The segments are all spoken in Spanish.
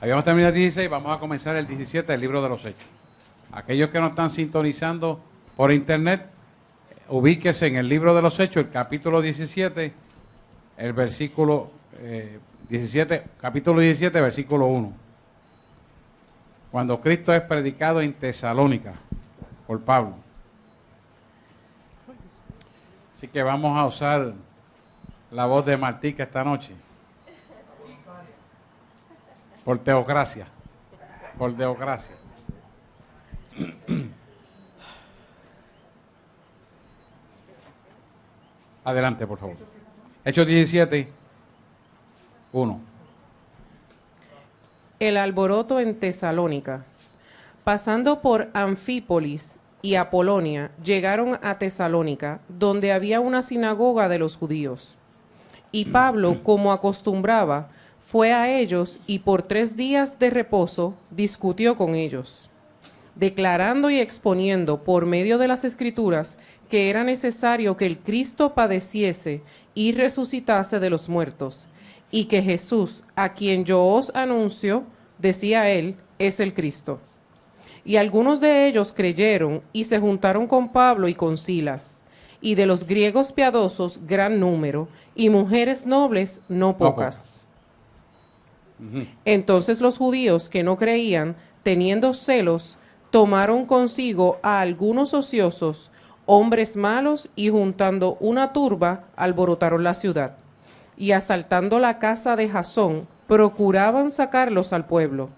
Habíamos terminado el 16, vamos a comenzar el 17 del libro de los Hechos. Aquellos que nos están sintonizando por internet, ubíquese en el libro de los Hechos, el capítulo 17, el versículo 17, capítulo 17, versículo 1. Cuando Cristo es predicado en Tesalónica por Pablo. Así que vamos a usar la voz de Martica esta noche. Por teocracia. Por teocracia. Adelante, por favor. Hechos 17, 1. El alboroto en Tesalónica. Pasando por Anfípolis y Apolonia, llegaron a Tesalónica, donde había una sinagoga de los judíos. Y Pablo, como acostumbraba, fue a ellos y por 3 días de reposo discutió con ellos, declarando y exponiendo por medio de las Escrituras que era necesario que el Cristo padeciese y resucitase de los muertos, y que Jesús, a quien yo os anuncio, decía él, es el Cristo. Y algunos de ellos creyeron y se juntaron con Pablo y con Silas, y de los griegos piadosos gran número, y mujeres nobles no pocas. Entonces los judíos que no creían, teniendo celos, tomaron consigo a algunos ociosos, hombres malos, y juntando una turba, alborotaron la ciudad. Y asaltando la casa de Jasón, procuraban sacarlos al pueblo.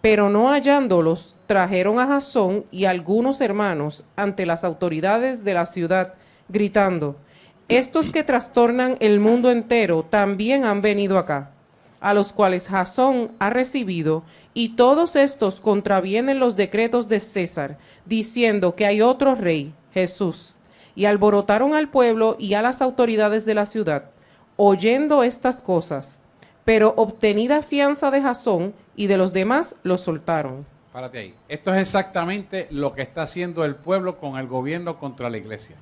Pero no hallándolos, trajeron a Jasón y algunos hermanos ante las autoridades de la ciudad, gritando, estos que trastornan el mundo entero también han venido acá, a los cuales Jasón ha recibido, y todos estos contravienen los decretos de César, diciendo que hay otro rey, Jesús. Y alborotaron al pueblo y a las autoridades de la ciudad, oyendo estas cosas. Pero obtenida fianza de Jasón y de los demás, los soltaron. Párate ahí. Esto es exactamente lo que está haciendo el pueblo con el gobierno contra la iglesia.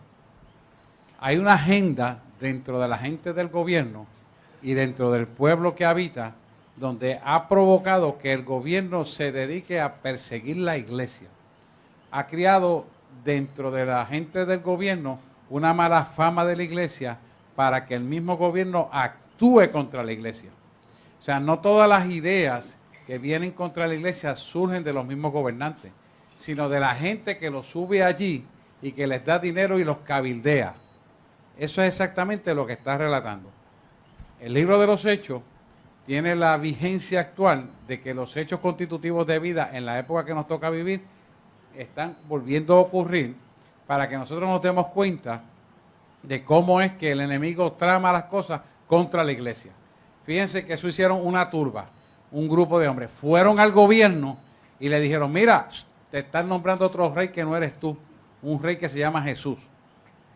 Hay una agenda dentro de la gente del gobierno y dentro del pueblo que habita, donde ha provocado que el gobierno se dedique a perseguir la iglesia. Ha creado dentro de la gente del gobierno una mala fama de la iglesia para que el mismo gobierno actúe contra la iglesia. O sea, no todas las ideas que vienen contra la iglesia surgen de los mismos gobernantes, sino de la gente que los sube allí y que les da dinero y los cabildea. Eso es exactamente lo que está relatando. El libro de los Hechos tiene la vigencia actual de que los hechos constitutivos de vida en la época que nos toca vivir están volviendo a ocurrir para que nosotros nos demos cuenta de cómo es que el enemigo trama las cosas contra la iglesia. Fíjense que eso hicieron una turba, un grupo de hombres. Fueron al gobierno y le dijeron, mira, te están nombrando otro rey que no eres tú, un rey que se llama Jesús.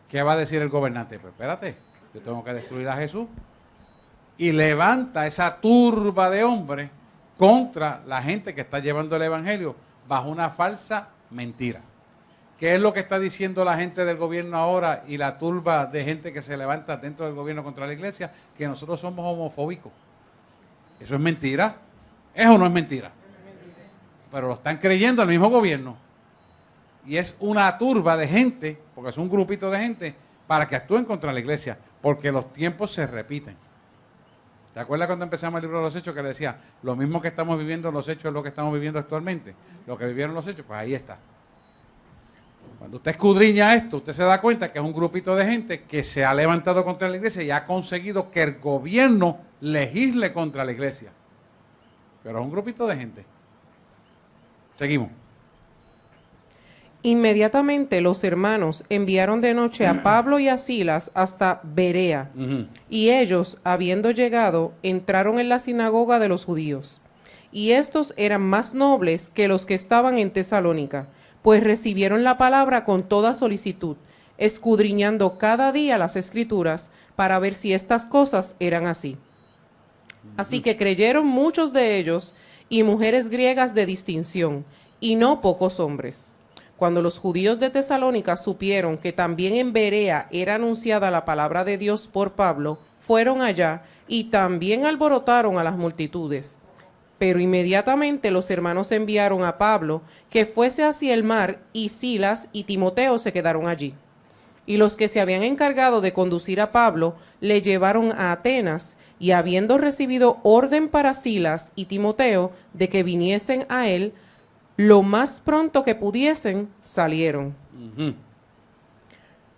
¿Qué va a decir el gobernante? Pues espérate, yo tengo que destruir a Jesús. Y levanta esa turba de hombres contra la gente que está llevando el evangelio bajo una falsa mentira. ¿Qué es lo que está diciendo la gente del gobierno ahora y la turba de gente que se levanta dentro del gobierno contra la iglesia? Que nosotros somos homofóbicos. ¿Eso es mentira? ¿Es o no es mentira? Pero lo están creyendo el mismo gobierno. Y es una turba de gente, porque es un grupito de gente, para que actúen contra la iglesia, porque los tiempos se repiten. ¿Te acuerdas cuando empezamos el libro de los Hechos que le decía, lo mismo que estamos viviendo en los Hechos es lo que estamos viviendo actualmente? Lo que vivieron los Hechos, pues ahí está. Cuando usted escudriña esto, usted se da cuenta que es un grupito de gente que se ha levantado contra la iglesia y ha conseguido que el gobierno legisle contra la iglesia. Pero es un grupito de gente. Seguimos. Inmediatamente los hermanos enviaron de noche a Pablo y a Silas hasta Berea, y ellos, habiendo llegado, entraron en la sinagoga de los judíos. Y estos eran más nobles que los que estaban en Tesalónica, pues recibieron la palabra con toda solicitud, escudriñando cada día las Escrituras para ver si estas cosas eran así. Así que creyeron muchos de ellos y mujeres griegas de distinción, y no pocos hombres. Cuando los judíos de Tesalónica supieron que también en Berea era anunciada la palabra de Dios por Pablo, fueron allá y también alborotaron a las multitudes. Pero inmediatamente los hermanos enviaron a Pablo que fuese hacia el mar, y Silas y Timoteo se quedaron allí. Y los que se habían encargado de conducir a Pablo le llevaron a Atenas, y habiendo recibido orden para Silas y Timoteo de que viniesen a él, lo más pronto que pudiesen, salieron.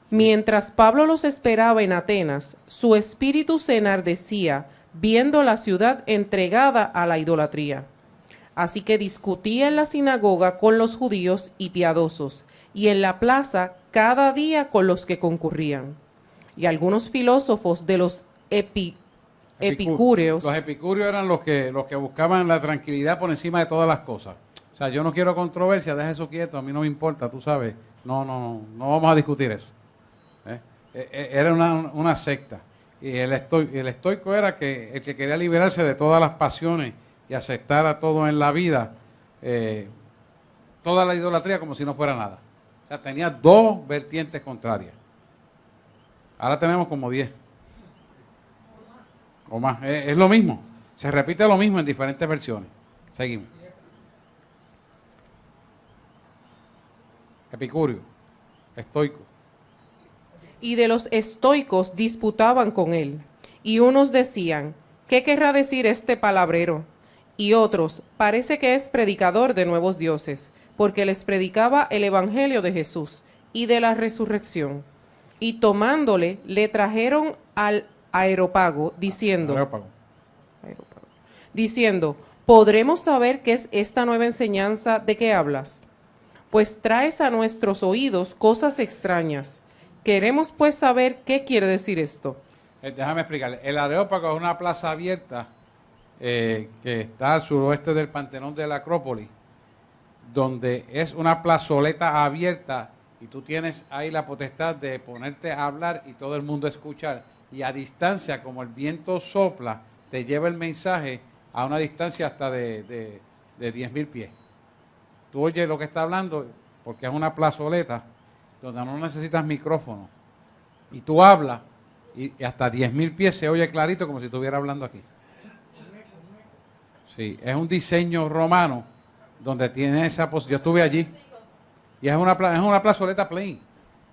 Mientras Pablo los esperaba en Atenas, su espíritu se enardecía, viendo la ciudad entregada a la idolatría. Así que discutía en la sinagoga con los judíos y piadosos, y en la plaza cada día con los que concurrían. Y algunos filósofos de los epicúreos. Los epicúreos eran los que buscaban la tranquilidad por encima de todas las cosas. O sea, yo no quiero controversia, deja eso quieto, a mí no me importa, tú sabes. No vamos a discutir eso. Era una secta. Y el estoico era el que quería liberarse de todas las pasiones y aceptar a todo en la vida, toda la idolatría como si no fuera nada. O sea, tenía dos vertientes contrarias. Ahora tenemos como 10 o más. Es lo mismo. Se repite lo mismo en diferentes versiones. Seguimos. Epicurio, estoico. Y de los estoicos disputaban con él. Y unos decían, ¿qué querrá decir este palabrero? Y otros, parece que es predicador de nuevos dioses, porque les predicaba el evangelio de Jesús y de la resurrección. Y tomándole, le trajeron al Areópago, diciendo, ¿podremos saber qué es esta nueva enseñanza de que hablas? Pues traes a nuestros oídos cosas extrañas. Queremos pues saber qué quiere decir esto. Déjame explicarle. El Areópago es una plaza abierta que está al suroeste del Panteón de la Acrópolis, donde es una plazoleta abierta y tú tienes ahí la potestad de ponerte a hablar y todo el mundo escuchar. Y a distancia, como el viento sopla, te lleva el mensaje a una distancia hasta de 10.000 pies. Tú oyes lo que está hablando porque es una plazoleta donde no necesitas micrófono. Y tú hablas y hasta 10.000 pies se oye clarito como si estuviera hablando aquí. Sí, es un diseño romano donde tiene esa posición. Yo estuve allí y es una plazoleta plain.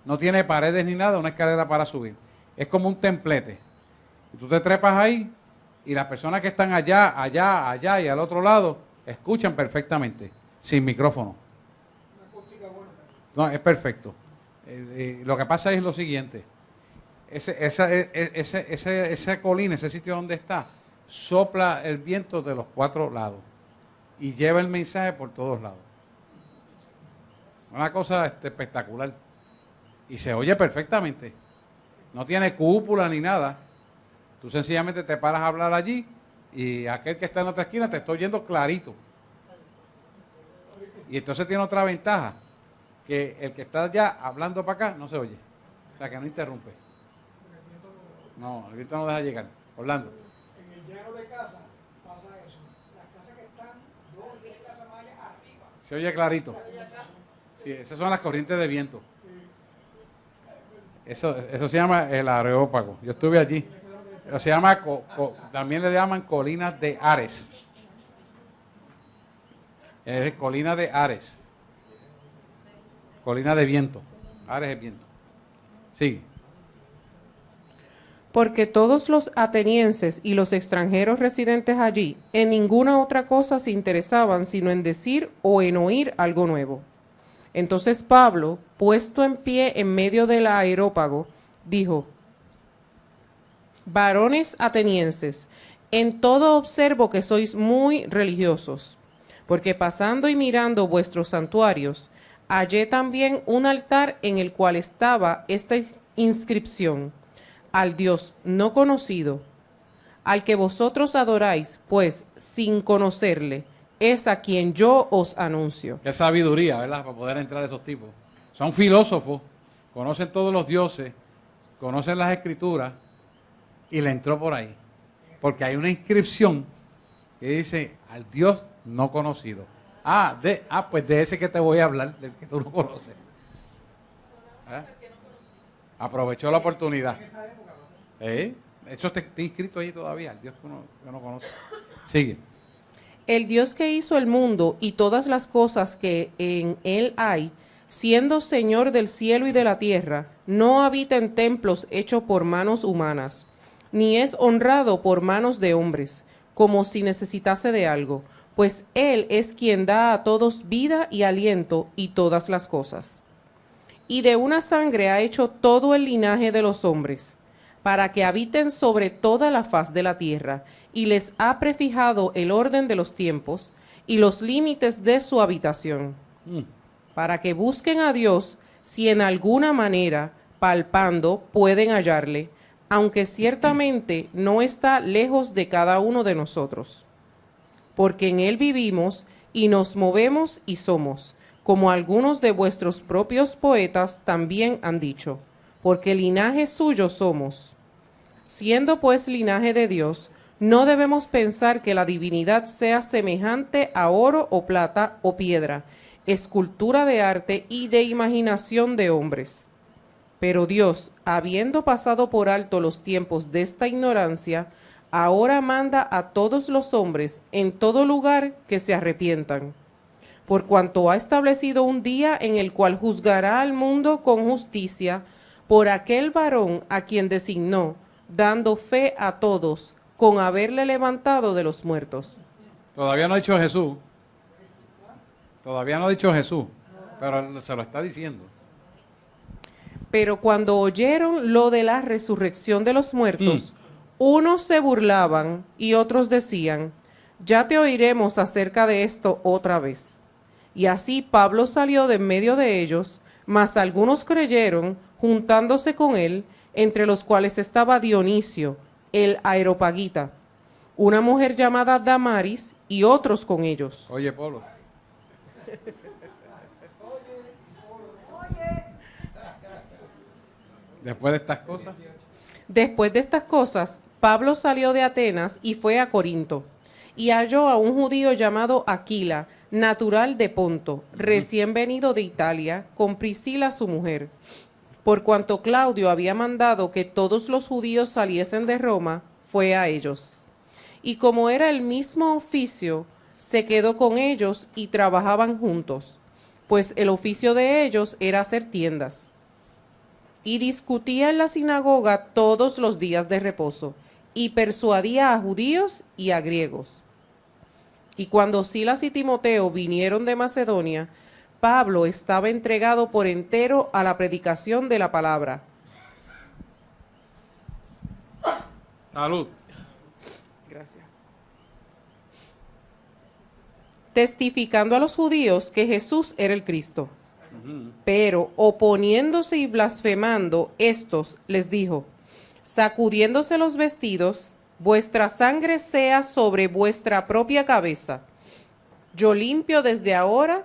No tiene paredes ni nada, una escalera para subir. Es como un templete. Y tú te trepas ahí y las personas que están allá y al otro lado escuchan perfectamente, sin micrófono. No, es perfecto. Lo que pasa es lo siguiente. Esa colina, ese sitio donde está, sopla el viento de los 4 lados y lleva el mensaje por todos lados. Una cosa espectacular. Y se oye perfectamente. No tiene cúpula ni nada. Tú sencillamente te paras a hablar allí y aquel que está en otra esquina te está oyendo clarito. Y entonces tiene otra ventaja, que el que está allá hablando para acá no se oye. O sea, que no interrumpe. No, el viento no deja llegar. Orlando. En el llano de casa pasa eso. Las casas que están 2 o 3 casas más allá arriba. Se oye clarito. Sí, esas son las corrientes de viento. Eso se llama el Areópago. Yo estuve allí. Se llama, también le llaman colinas de Ares. Es colina de Ares. Colina de viento. Ares es viento. Sigue. Porque todos los atenienses y los extranjeros residentes allí en ninguna otra cosa se interesaban sino en decir o en oír algo nuevo. Entonces Pablo, puesto en pie en medio del Areópago, dijo, varones atenienses, en todo observo que sois muy religiosos, porque pasando y mirando vuestros santuarios, hallé también un altar en el cual estaba esta inscripción, al Dios no conocido, al que vosotros adoráis, pues sin conocerle, es a quien yo os anuncio. Qué sabiduría, ¿verdad? Para poder entrar a esos tipos. Son filósofos, conocen todos los dioses, conocen las escrituras y le entró por ahí. Porque hay una inscripción que dice al Dios no conocido. Pues de ese que te voy a hablar, del que tú no conoces. Aprovechó la oportunidad. De hecho, está inscrito ahí todavía, el Dios que uno conoce. Sigue. El Dios que hizo el mundo y todas las cosas que en él hay, siendo Señor del cielo y de la tierra, no habita en templos hechos por manos humanas, ni es honrado por manos de hombres, como si necesitase de algo, pues Él es quien da a todos vida y aliento y todas las cosas. Y de una sangre ha hecho todo el linaje de los hombres, para que habiten sobre toda la faz de la tierra, y les ha prefijado el orden de los tiempos y los límites de su habitación, para que busquen a Dios si en alguna manera, palpando, pueden hallarle, aunque ciertamente no está lejos de cada uno de nosotros. Porque en Él vivimos y nos movemos y somos, como algunos de vuestros propios poetas también han dicho, porque linaje suyo somos. Siendo pues linaje de Dios, no debemos pensar que la divinidad sea semejante a oro o plata o piedra, escultura de arte y de imaginación de hombres. Pero Dios, habiendo pasado por alto los tiempos de esta ignorancia, ahora manda a todos los hombres en todo lugar que se arrepientan, por cuanto ha establecido un día en el cual juzgará al mundo con justicia por aquel varón a quien designó, dando fe a todos, con haberle levantado de los muertos. Todavía no ha dicho Jesús. Todavía no ha dicho Jesús, pero se lo está diciendo. Pero cuando oyeron lo de la resurrección de los muertos, unos se burlaban y otros decían, ya te oiremos acerca de esto otra vez. Y así Pablo salió de en medio de ellos, mas algunos creyeron, juntándose con él, entre los cuales estaba Dionisio, el Areopagita, una mujer llamada Damaris y otros con ellos. Oye, Pablo. Después de estas cosas. Después de estas cosas, Pablo salió de Atenas y fue a Corinto, y halló a un judío llamado Aquila, natural de Ponto, recién venido de Italia, con Priscila su mujer. Por cuanto Claudio había mandado que todos los judíos saliesen de Roma, fue a ellos. Y como era el mismo oficio, se quedó con ellos y trabajaban juntos, pues el oficio de ellos era hacer tiendas. Y discutía en la sinagoga todos los días de reposo, y persuadía a judíos y a griegos. Y cuando Silas y Timoteo vinieron de Macedonia, Pablo estaba entregado por entero a la predicación de la palabra. Salud. Gracias. Testificando a los judíos que Jesús era el Cristo. Pero oponiéndose y blasfemando, estos les dijo, sacudiéndose los vestidos, vuestra sangre sea sobre vuestra propia cabeza. Yo limpio, desde ahora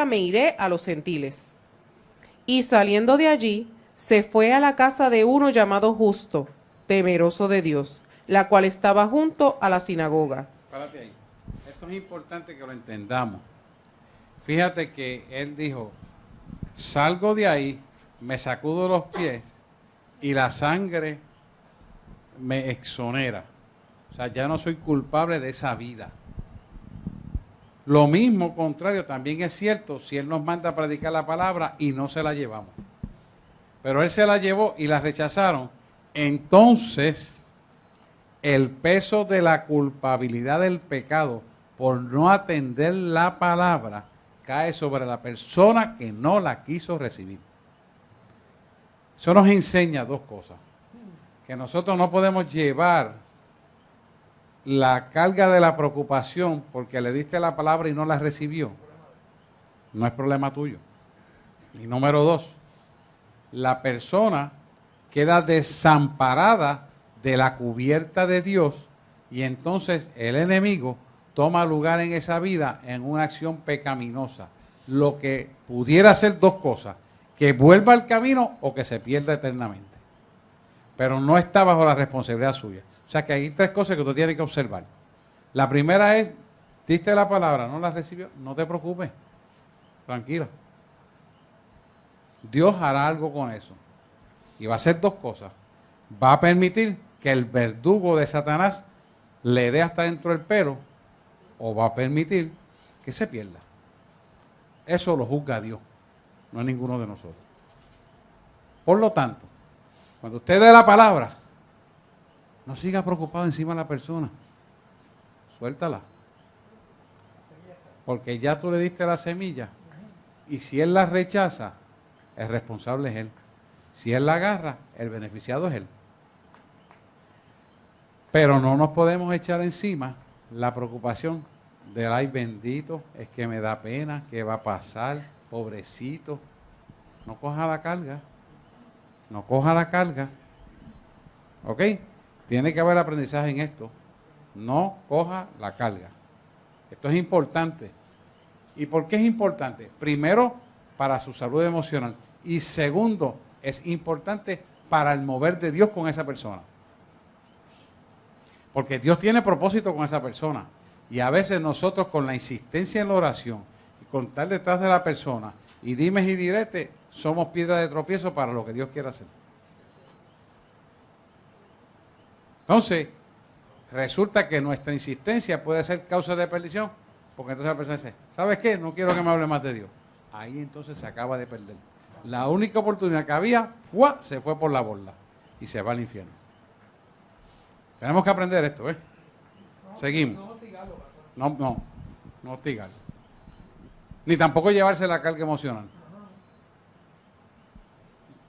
me iré a los gentiles. Y saliendo de allí, se fue a la casa de uno llamado Justo, temeroso de Dios, la cual estaba junto a la sinagoga. Párate ahí. Esto es importante que lo entendamos. Fíjate que él dijo, salgo de ahí, me sacudo los pies y la sangre me exonera. O sea, ya no soy culpable de esa vida. Lo mismo contrario también es cierto si Él nos manda a predicar la palabra y no se la llevamos. Pero Él se la llevó y la rechazaron. Entonces, el peso de la culpabilidad del pecado por no atender la palabra cae sobre la persona que no la quiso recibir. Eso nos enseña dos cosas. Que nosotros no podemos llevar la carga de la preocupación porque le diste la palabra y no la recibió. No es problema tuyo. Y número dos, la persona queda desamparada de la cubierta de Dios y entonces el enemigo toma lugar en esa vida en una acción pecaminosa. Lo que pudiera ser dos cosas, que vuelva al camino o que se pierda eternamente. Pero no está bajo la responsabilidad suya. O sea que hay tres cosas que tú tienes que observar. La primera es, diste la palabra, no la recibió, no te preocupes, tranquilo. Dios hará algo con eso. Y va a hacer dos cosas. Va a permitir que el verdugo de Satanás le dé hasta dentro del pelo o va a permitir que se pierda. Eso lo juzga Dios, no es ninguno de nosotros. Por lo tanto, cuando usted dé la palabra, no siga preocupado encima de la persona. Suéltala. Porque ya tú le diste la semilla y si él la rechaza, el responsable es él. Si él la agarra, el beneficiado es él. Pero no nos podemos echar encima la preocupación del ay bendito, es que me da pena, ¿qué va a pasar? Pobrecito. No coja la carga. No coja la carga. ¿Ok? Tiene que haber aprendizaje en esto. No coja la carga. Esto es importante. ¿Y por qué es importante? Primero, para su salud emocional. Y segundo, es importante para el mover de Dios con esa persona. Porque Dios tiene propósito con esa persona. Y a veces nosotros con la insistencia en la oración y con estar detrás de la persona y dimes y diretes, somos piedra de tropiezo para lo que Dios quiere hacer. Entonces, resulta que nuestra insistencia puede ser causa de perdición, porque entonces la persona dice, ¿sabes qué? No quiero que me hable más de Dios. Ahí entonces se acaba de perder. La única oportunidad que había, ¡fua!, se fue por la borda y se va al infierno. Tenemos que aprender esto, ¿eh? Seguimos. No hostigarlo. Ni tampoco llevarse la carga emocional.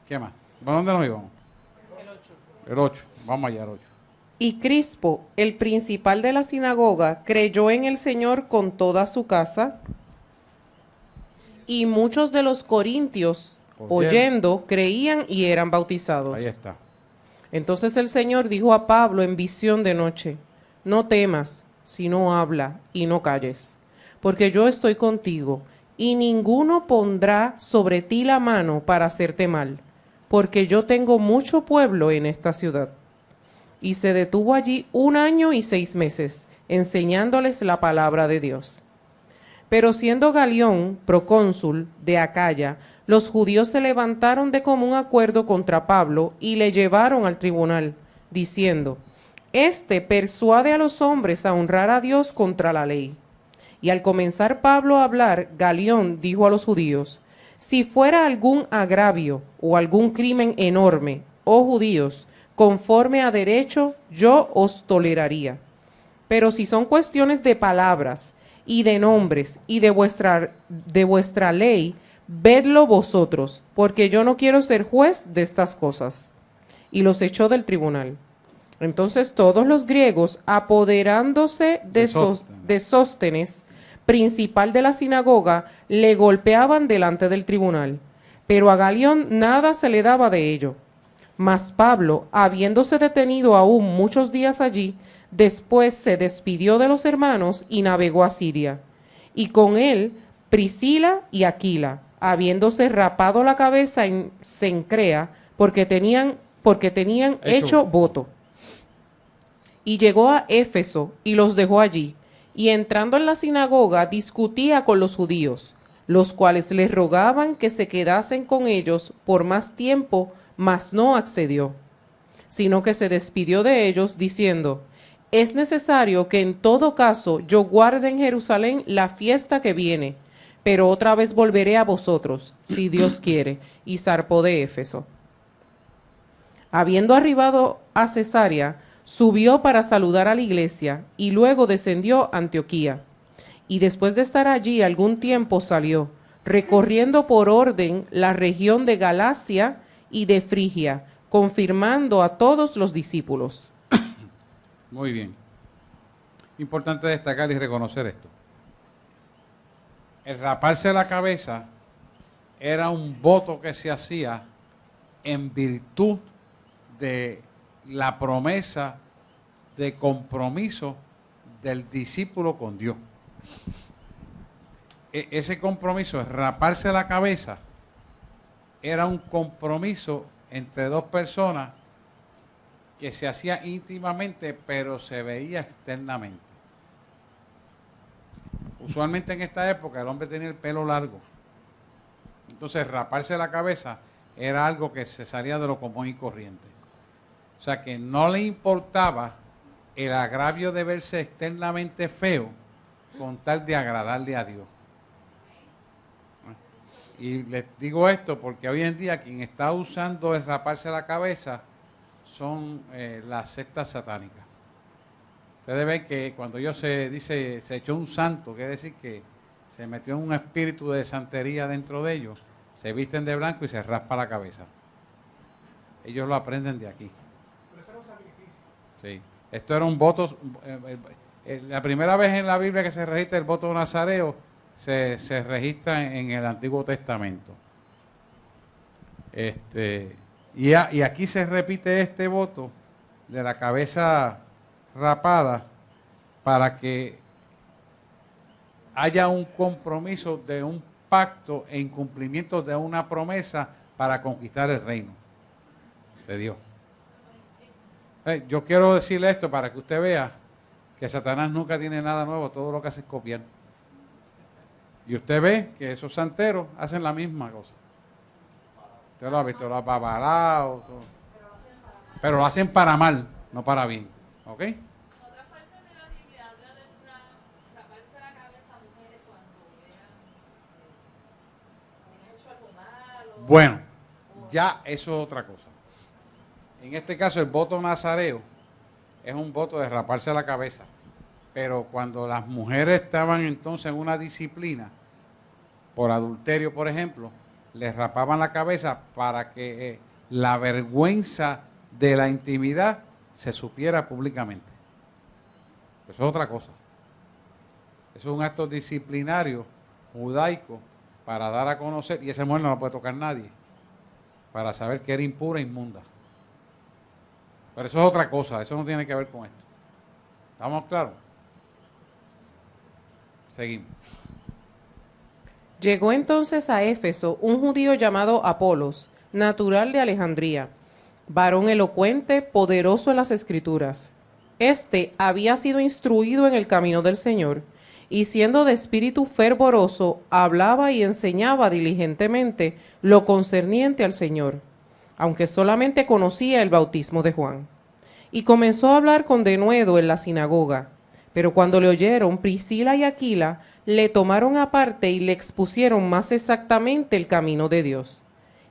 ¿Qué más? ¿Para dónde nos íbamos? El 8. Vamos allá, el 8. Y Crispo, el principal de la sinagoga, creyó en el Señor con toda su casa, y muchos de los corintios, oyendo, creían y eran bautizados. Ahí está. Entonces el Señor dijo a Pablo en visión de noche, no temas, sino habla y no calles, porque yo estoy contigo, y ninguno pondrá sobre ti la mano para hacerte mal, porque yo tengo mucho pueblo en esta ciudad. Y se detuvo allí 1 año y 6 meses, enseñándoles la palabra de Dios. Pero siendo Galión procónsul de Acaya, los judíos se levantaron de común acuerdo contra Pablo y le llevaron al tribunal, diciendo, este persuade a los hombres a honrar a Dios contra la ley. Y al comenzar Pablo a hablar, Galión dijo a los judíos, si fuera algún agravio o algún crimen enorme, oh judíos, conforme a derecho, yo os toleraría. Pero si son cuestiones de palabras y de nombres y de vuestra ley, vedlo vosotros, porque yo no quiero ser juez de estas cosas. Y los echó del tribunal. Entonces todos los griegos, apoderándose de Sóstenes, principal de la sinagoga, le golpeaban delante del tribunal. Pero a Galión nada se le daba de ello. Mas Pablo, habiéndose detenido aún muchos días allí, después se despidió de los hermanos y navegó a Siria. Y con él Priscila y Aquila, habiéndose rapado la cabeza en Cencrea, porque tenían hecho voto. Y llegó a Éfeso y los dejó allí, y entrando en la sinagoga discutía con los judíos, los cuales le rogaban que se quedasen con ellos por más tiempo, mas no accedió, sino que se despidió de ellos diciendo, es necesario que en todo caso yo guarde en Jerusalén la fiesta que viene, pero otra vez volveré a vosotros, si Dios quiere, y zarpó de Éfeso. Habiendo arribado a Cesarea, subió para saludar a la iglesia, y luego descendió a Antioquía. Y después de estar allí algún tiempo salió, recorriendo por orden la región de Galacia y de Frigia, confirmando a todos los discípulos. Muy bien. Importante destacar y reconocer esto. El raparse la cabeza era un voto que se hacía en virtud de la promesa de compromiso del discípulo con Dios. Ese compromiso, raparse la cabeza, era un compromiso entre dos personas que se hacía íntimamente, pero se veía externamente. Usualmente en esta época el hombre tenía el pelo largo. Entonces raparse la cabeza era algo que se salía de lo común y corriente. O sea que no le importaba el agravio de verse externamente feo con tal de agradarle a Dios. Y les digo esto porque hoy en día quien está usando el raparse la cabeza son las sectas satánicas. Ustedes ven que cuando ellos se dice se echó un santo, quiere decir que se metió en un espíritu de santería dentro de ellos, se visten de blanco y se raspa la cabeza. Ellos lo aprenden de aquí. Pero esto era un sacrificio. Sí. Esto era un voto, la primera vez en la Biblia que se registra el voto nazareo se registra en el Antiguo Testamento. Y aquí se repite este voto de la cabeza rapada para que haya un compromiso de un pacto e incumplimiento de una promesa para conquistar el reino de Dios. Yo quiero decirle esto para que usted vea que Satanás nunca tiene nada nuevo, todo lo que hace es copiar. Y usted ve que esos santeros hacen la misma cosa. Usted lo ha visto, lo ha paparado, pero lo hacen para mal, no para bien. ¿Ok? Otra parte de la Biblia habla de raparse la cabeza a mujeres cuando habían hecho algo malo. Bueno, ya eso es otra cosa. En este caso, el voto nazareo es un voto de raparse la cabeza. Pero cuando las mujeres estaban entonces en una disciplina, por adulterio, por ejemplo, les rapaban la cabeza para que la vergüenza de la intimidad se supiera públicamente. Eso es otra cosa. Eso es un acto disciplinario judaico para dar a conocer, y esa mujer no la puede tocar nadie, para saber que era impura e inmunda. Pero eso es otra cosa, eso no tiene que ver con esto. ¿Estamos claros? Seguimos. Llegó entonces a Éfeso un judío llamado Apolos, natural de Alejandría, varón elocuente, poderoso en las Escrituras. Este había sido instruido en el camino del Señor, y siendo de espíritu fervoroso, hablaba y enseñaba diligentemente lo concerniente al Señor, aunque solamente conocía el bautismo de Juan. Y comenzó a hablar con denuedo en la sinagoga. Pero cuando le oyeron, Priscila y Aquila le tomaron aparte y le expusieron más exactamente el camino de Dios.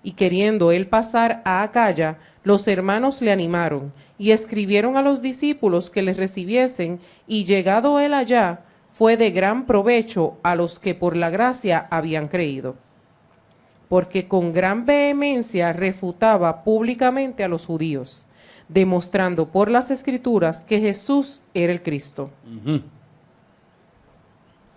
Y queriendo él pasar a Acaya, los hermanos le animaron y escribieron a los discípulos que les recibiesen, y llegado él allá, fue de gran provecho a los que por la gracia habían creído. Porque con gran vehemencia refutaba públicamente a los judíos, demostrando por las Escrituras que Jesús era el Cristo.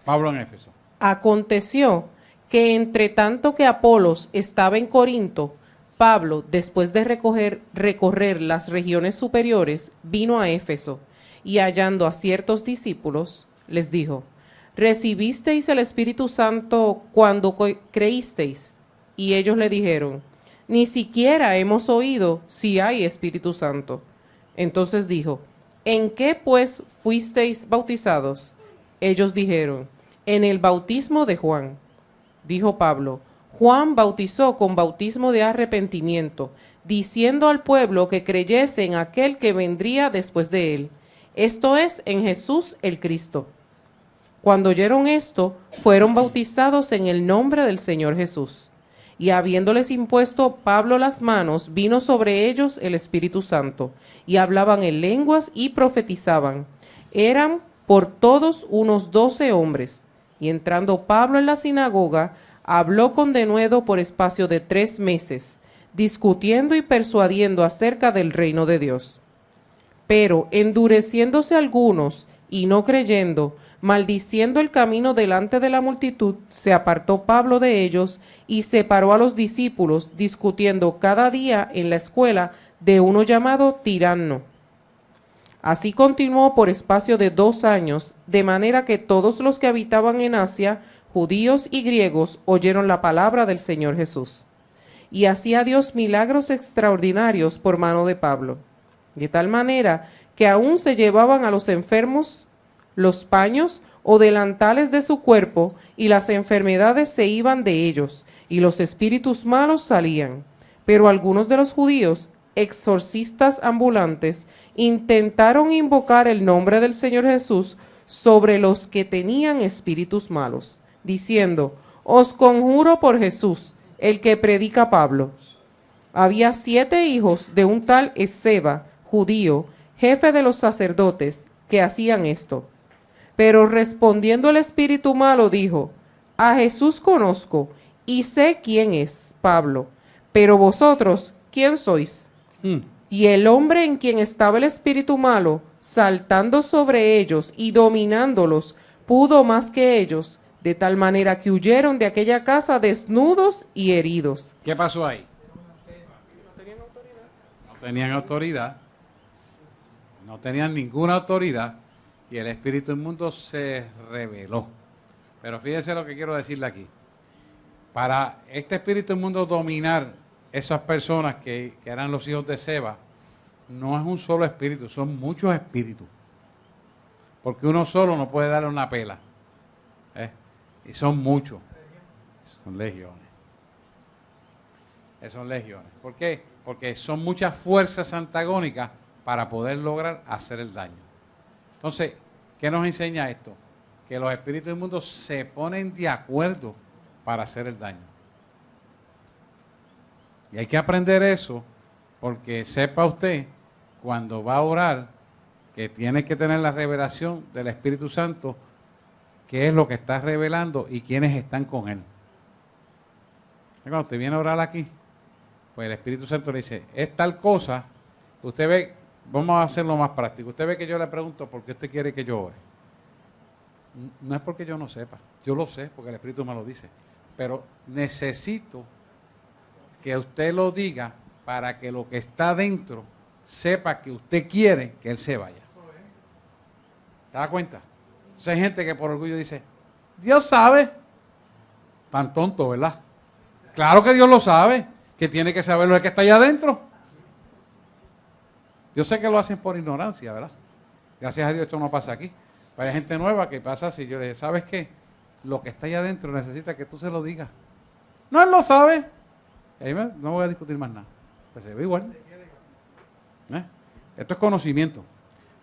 Pablo en Éfeso. Aconteció que entre tanto que Apolos estaba en Corinto, Pablo, después de recorrer las regiones superiores, vino a Éfeso, y hallando a ciertos discípulos, les dijo: ¿recibisteis el Espíritu Santo cuando creísteis? Y ellos le dijeron: ni siquiera hemos oído si hay Espíritu Santo. Entonces dijo: ¿en qué pues fuisteis bautizados? Ellos dijeron: en el bautismo de Juan. Dijo Pablo: Juan bautizó con bautismo de arrepentimiento, diciendo al pueblo que creyese en aquel que vendría después de él, esto es, en Jesús el Cristo. Cuando oyeron esto, fueron bautizados en el nombre del Señor Jesús. Y habiéndoles impuesto Pablo las manos, vino sobre ellos el Espíritu Santo, y hablaban en lenguas y profetizaban. Eran por todos unos 12 hombres. Y entrando Pablo en la sinagoga, habló con denuedo por espacio de 3 meses, discutiendo y persuadiendo acerca del reino de Dios. Pero endureciéndose algunos y no creyendo, maldiciendo el camino delante de la multitud, se apartó Pablo de ellos y separó a los discípulos, discutiendo cada día en la escuela de uno llamado Tiranno. Así continuó por espacio de 2 años, de manera que todos los que habitaban en Asia, judíos y griegos, oyeron la palabra del Señor Jesús. Y hacía Dios milagros extraordinarios por mano de Pablo, de tal manera que aún se llevaban a los enfermos los paños o delantales de su cuerpo, y las enfermedades se iban de ellos, y los espíritus malos salían. Pero algunos de los judíos, exorcistas ambulantes, intentaron invocar el nombre del Señor Jesús sobre los que tenían espíritus malos, diciendo, os conjuro por Jesús, el que predica Pablo. Había 7 hijos de un tal Esceva, judío, jefe de los sacerdotes, que hacían esto. Pero respondiendo el espíritu malo dijo, a Jesús conozco y sé quién es Pablo, pero vosotros, ¿quién sois? Y el hombre en quien estaba el espíritu malo, saltando sobre ellos y dominándolos, pudo más que ellos, de tal manera que huyeron de aquella casa desnudos y heridos. ¿Qué pasó ahí? No tenían autoridad. No tenían ninguna autoridad y el espíritu inmundo se rebeló. Pero fíjense lo que quiero decirle aquí. Para este espíritu inmundo dominar esas personas que eran los hijos de Seba, no es un solo espíritu, son muchos espíritus. Porque uno solo no puede darle una pela. Y son muchos. Son legiones. Son legiones. ¿Por qué? Porque son muchas fuerzas antagónicas para poder lograr hacer el daño. Entonces, ¿qué nos enseña esto? Que los espíritus inmundos se ponen de acuerdo para hacer el daño. Y hay que aprender eso, porque sepa usted, cuando va a orar, que tiene que tener la revelación del Espíritu Santo, qué es lo que está revelando y quiénes están con él. Cuando usted viene a orar aquí, pues el Espíritu Santo le dice, es tal cosa, usted ve, vamos a hacerlo más práctico, usted ve que yo le pregunto, ¿por qué usted quiere que yo ore? No es porque yo no sepa, yo lo sé, porque el Espíritu me lo dice, pero necesito que usted lo diga para que lo que está dentro sepa que usted quiere que él se vaya. ¿Te das cuenta? Entonces hay gente que por orgullo dice, Dios sabe. Tan tonto, ¿verdad? Claro que Dios lo sabe, que tiene que saber lo que está allá adentro. Yo sé que lo hacen por ignorancia, ¿verdad? Gracias a Dios esto no pasa aquí. Pero hay gente nueva que pasa así. Yo le digo, ¿sabes qué? Lo que está allá adentro necesita que tú se lo digas. No, él lo sabe. Y ahí no voy a discutir más nada. Pues se ve igual. Esto es conocimiento.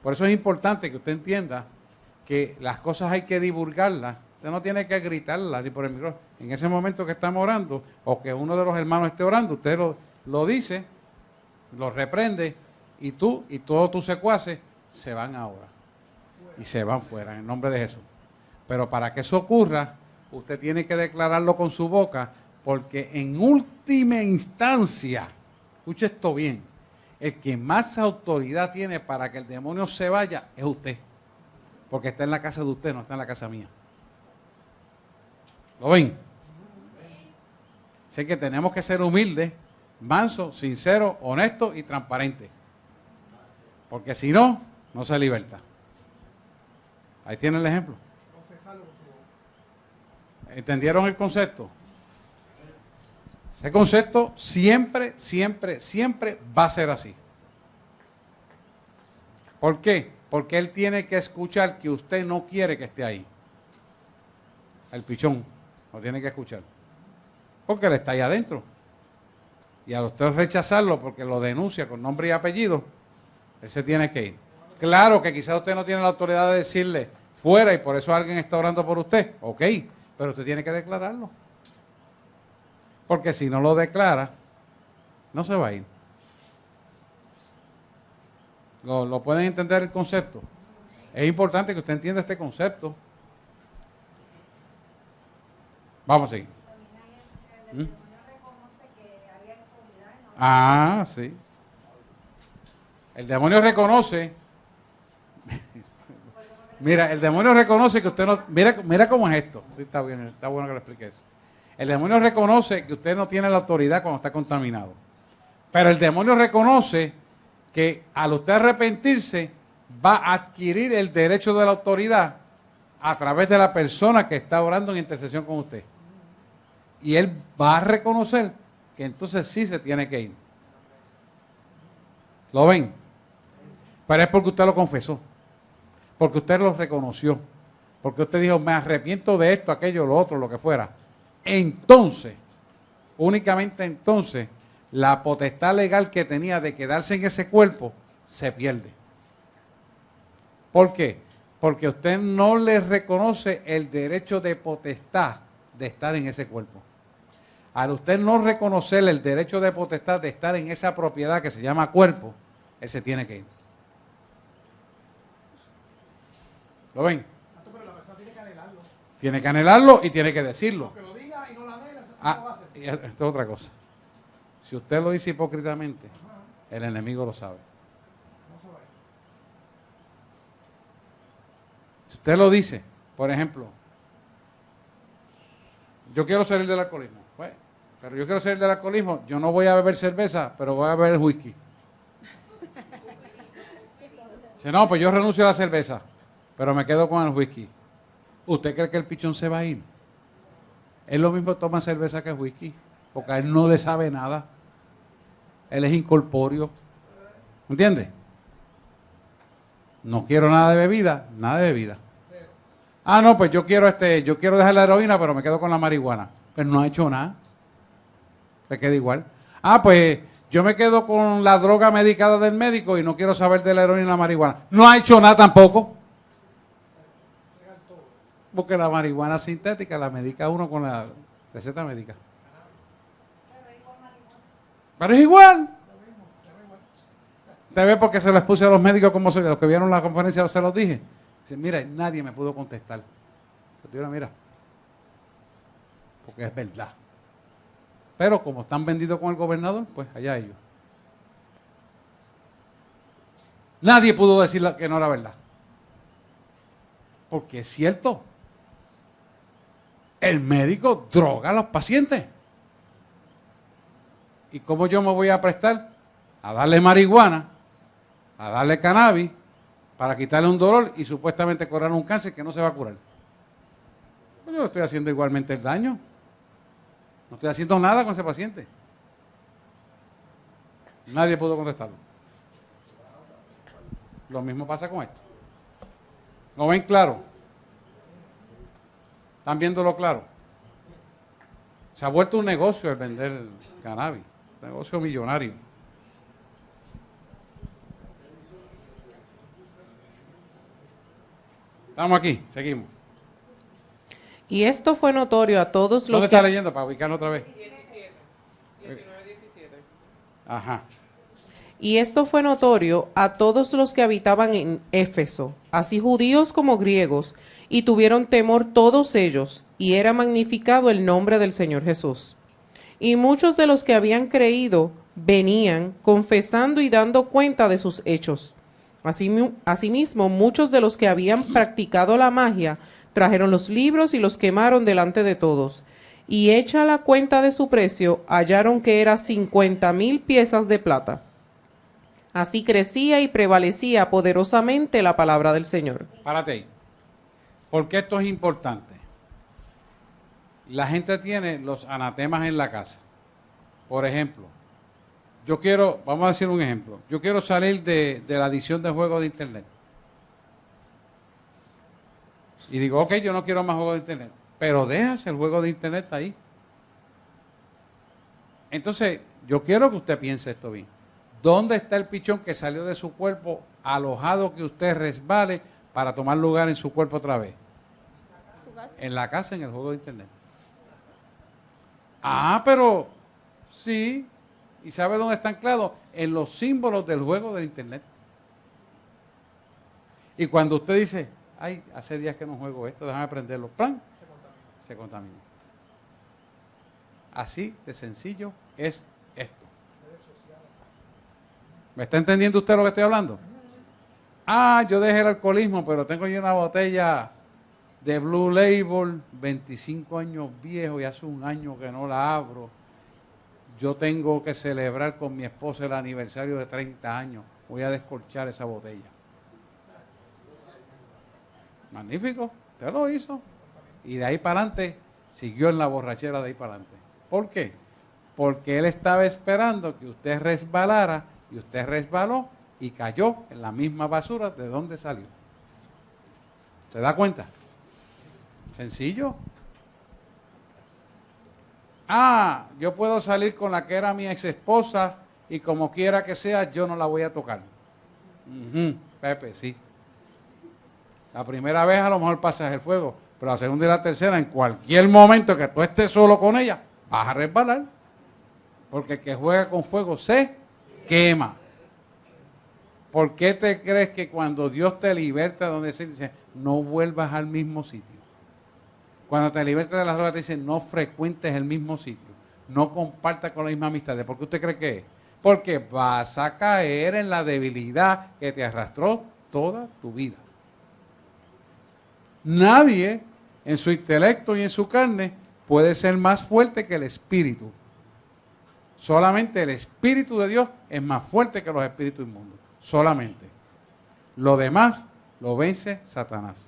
Por eso es importante que usted entienda que las cosas hay que divulgarlas. Usted no tiene que gritarlas ni por el micrófono. En ese momento que estamos orando, o que uno de los hermanos esté orando, usted lo dice, lo reprende, y tú y todos tus secuaces se van ahora. Y se van fuera, en el nombre de Jesús. Pero para que eso ocurra, usted tiene que declararlo con su boca, porque en última instancia, escuche esto bien, el que más autoridad tiene para que el demonio se vaya es usted. Porque está en la casa de usted, no está en la casa mía. ¿Lo ven? Sé que tenemos que ser humildes, mansos, sinceros, honestos y transparentes. Porque si no, no se liberta. Ahí tiene el ejemplo. ¿Entendieron el concepto? Ese concepto siempre, siempre, siempre va a ser así. ¿Por qué? Porque él tiene que escuchar que usted no quiere que esté ahí. El pichón lo tiene que escuchar. Porque él está ahí adentro. Y al usted rechazarlo porque lo denuncia con nombre y apellido, él se tiene que ir. Claro que quizás usted no tiene la autoridad de decirle fuera y por eso alguien está orando por usted. Ok, pero usted tiene que declararlo. Porque si no lo declara, no se va a ir. ¿Lo pueden entender el concepto? Es importante que usted entienda este concepto. Vamos a seguir. Ah, sí. El demonio reconoce. Mira, el demonio reconoce que usted no. Mira cómo es esto. Sí, está bien, está bueno que le explique eso. El demonio reconoce que usted no tiene la autoridad cuando está contaminado. Pero el demonio reconoce que al usted arrepentirse va a adquirir el derecho de la autoridad a través de la persona que está orando en intercesión con usted. Y él va a reconocer que entonces sí se tiene que ir. ¿Lo ven? Pero es porque usted lo confesó. Porque usted lo reconoció. Porque usted dijo, me arrepiento de esto, aquello, lo otro, lo que fuera. Entonces, únicamente entonces, la potestad legal que tenía de quedarse en ese cuerpo se pierde. ¿Por qué? Porque usted no le reconoce el derecho de potestad de estar en ese cuerpo. Al usted no reconocer el derecho de potestad de estar en esa propiedad que se llama cuerpo, él se tiene que ir. ¿Lo ven? Pero la persona tiene que anhelarlo. Tiene que anhelarlo y tiene que decirlo. Que lo diga y no lo anhela, no lo va a hacer. Y esto es otra cosa. Si usted lo dice hipócritamente, el enemigo lo sabe. No se va a ir. Si usted lo dice, por ejemplo, yo quiero salir del alcoholismo. Pues, pero yo quiero salir del alcoholismo, yo no voy a beber cerveza, pero voy a beber whisky. Dice, no, pues yo renuncio a la cerveza, pero me quedo con el whisky. ¿Usted cree que el pichón se va a ir? Es lo mismo toma cerveza que whisky, porque a él no le sabe nada. Él es incorpóreo. ¿Me entiende? No quiero nada de bebida, nada de bebida. Ah, no, pues yo quiero dejar la heroína, pero me quedo con la marihuana. Pero no ha hecho nada. Le queda igual. Ah, pues yo me quedo con la droga medicada del médico y no quiero saber de la heroína y la marihuana. No ha hecho nada tampoco. Porque la marihuana sintética la medica uno con la receta médica. Pero es igual. ¿Usted ve porque se les puse a los médicos como los que vieron la conferencia se los dije? Dice, mira, nadie me pudo contestar. Yo, mira, porque es verdad. Pero como están vendidos con el gobernador, pues allá ellos. Nadie pudo decir que no era verdad. Porque es cierto. El médico droga a los pacientes. ¿Y cómo yo me voy a prestar a darle marihuana, a darle cannabis, para quitarle un dolor y supuestamente curar un cáncer que no se va a curar? Pues yo le estoy haciendo igualmente el daño. No estoy haciendo nada con ese paciente. Nadie pudo contestarlo. Lo mismo pasa con esto. ¿Lo ven claro? ¿Están viéndolo claro? Se ha vuelto un negocio el vender cannabis. Un negocio millonario. Estamos aquí, seguimos. Y esto fue notorio a todos los ¿Dónde está que... leyendo para ubicarlo otra vez? 19, 17. Ajá. Y esto fue notorio a todos los que habitaban en Éfeso, así judíos como griegos, y tuvieron temor todos ellos, y era magnificado el nombre del Señor Jesús. Y muchos de los que habían creído venían confesando y dando cuenta de sus hechos. Asimismo, muchos de los que habían practicado la magia trajeron los libros y los quemaron delante de todos. Y hecha la cuenta de su precio, hallaron que era 50,000 piezas de plata. Así crecía y prevalecía poderosamente la palabra del Señor. Párate ahí. ¿Por qué esto es importante? La gente tiene los anatemas en la casa. Por ejemplo, yo quiero, vamos a decir un ejemplo, yo quiero salir de la adicción de juegos de internet. Y digo, ok, yo no quiero más juegos de internet, pero dejas el juego de internet ahí. Entonces, yo quiero que usted piense esto bien. ¿Dónde está el pichón que salió de su cuerpo alojado que usted resbale para tomar lugar en su cuerpo otra vez? En la casa, en el juego de internet. Ah, pero sí. ¿Y sabe dónde está anclado? En los símbolos del juego del internet. Y cuando usted dice, ay, hace días que no juego esto, déjame aprenderlo, ¡plan! Se contamina. Así de sencillo es esto. ¿Me está entendiendo usted lo que estoy hablando? Ah, yo dejé el alcoholismo, pero tengo yo una botella de Blue Label, 25 años viejo y hace un año que no la abro. Yo tengo que celebrar con mi esposa el aniversario de 30 años. Voy a descorchar esa botella. Magnífico, usted lo hizo. Y de ahí para adelante, siguió en la borrachera de ahí para adelante. ¿Por qué? Porque él estaba esperando que usted resbalara y usted resbaló y cayó en la misma basura de donde salió. ¿Se da cuenta? Sencillo. Ah, yo puedo salir con la que era mi ex esposa y como quiera que sea, yo no la voy a tocar. Pepe, sí. La primera vez a lo mejor pasas el fuego, pero la segunda y la tercera, en cualquier momento que tú estés solo con ella, vas a resbalar. Porque el que juega con fuego se quema. ¿Por qué te crees que cuando Dios te liberta, donde se dice, no vuelvas al mismo sitio? Cuando te libertas de las drogas, te dicen, no frecuentes el mismo sitio, no compartas con la misma amistad. ¿Por qué usted cree que es? Porque vas a caer en la debilidad que te arrastró toda tu vida. Nadie en su intelecto y en su carne puede ser más fuerte que el Espíritu. Solamente el Espíritu de Dios es más fuerte que los espíritus inmundos. Solamente. Lo demás lo vence Satanás.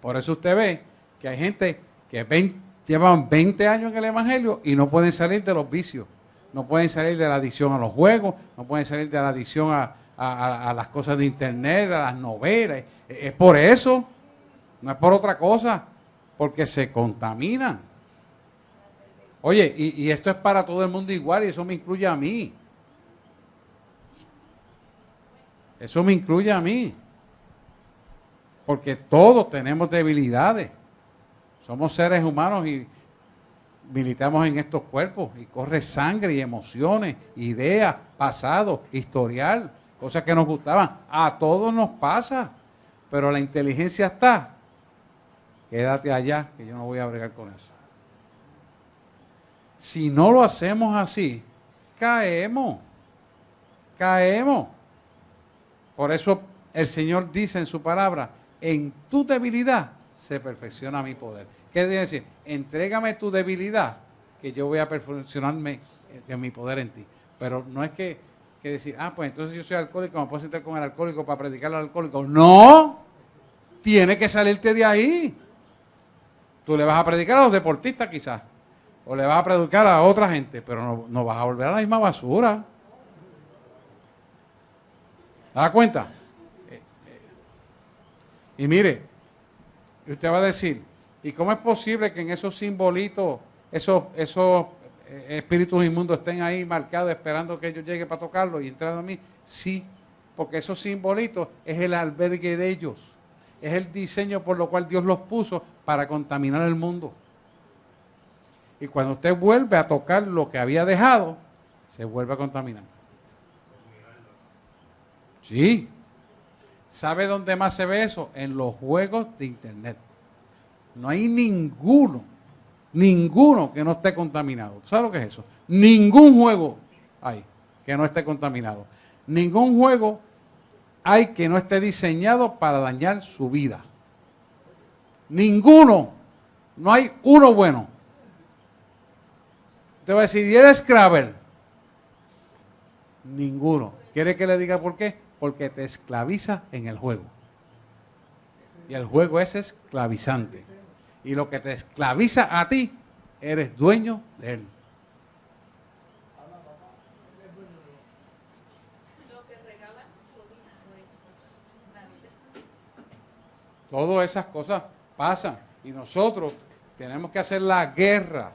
Por eso usted ve que hay gente que llevan 20 años en el Evangelio y no pueden salir de los vicios. No pueden salir de la adicción a los juegos, no pueden salir de la adicción a las cosas de internet, a las novelas. Es por eso, no es por otra cosa, porque se contaminan. Oye, y esto es para todo el mundo igual y eso me incluye a mí. Eso me incluye a mí. Porque todos tenemos debilidades. Somos seres humanos y militamos en estos cuerpos y corre sangre y emociones, ideas, pasado, historial, cosas que nos gustaban. A todos nos pasa, pero la inteligencia está. Quédate allá, que yo no voy a bregar con eso. Si no lo hacemos así, caemos. Por eso el Señor dice en su palabra, en tu debilidad se perfecciona mi poder. ¿Qué quiere decir? Entrégame tu debilidad, que yo voy a perfeccionarme en mi poder en ti. Pero no es que decir, pues entonces yo soy alcohólico, me puedo sentar con el alcohólico para predicarle al alcohólico. No, tiene que salirte de ahí. Tú le vas a predicar a los deportistas quizás, o le vas a predicar a otra gente, pero no vas a volver a la misma basura. ¿Te das cuenta? Y mire, usted va a decir, ¿y cómo es posible que en esos simbolitos, esos espíritus inmundos estén ahí marcados esperando que yo llegue para tocarlo y entrar a mí? Sí, porque esos simbolitos es el albergue de ellos, es el diseño por lo cual Dios los puso para contaminar el mundo. Y cuando usted vuelve a tocar lo que había dejado, se vuelve a contaminar. Sí. ¿Sabe dónde más se ve eso? En los juegos de internet. No hay ninguno que no esté contaminado. ¿Sabe lo que es eso? Ningún juego hay que no esté contaminado. Ningún juego hay que no esté diseñado para dañar su vida. Ninguno. No hay uno bueno. Te va a decir, ¿y el Scrabble? Ninguno. ¿Quiere que le diga por qué? Porque te esclaviza en el juego. Y el juego es esclavizante. Y lo que te esclaviza a ti, eres dueño de él. Todas esas cosas pasan. Y nosotros tenemos que hacer la guerra.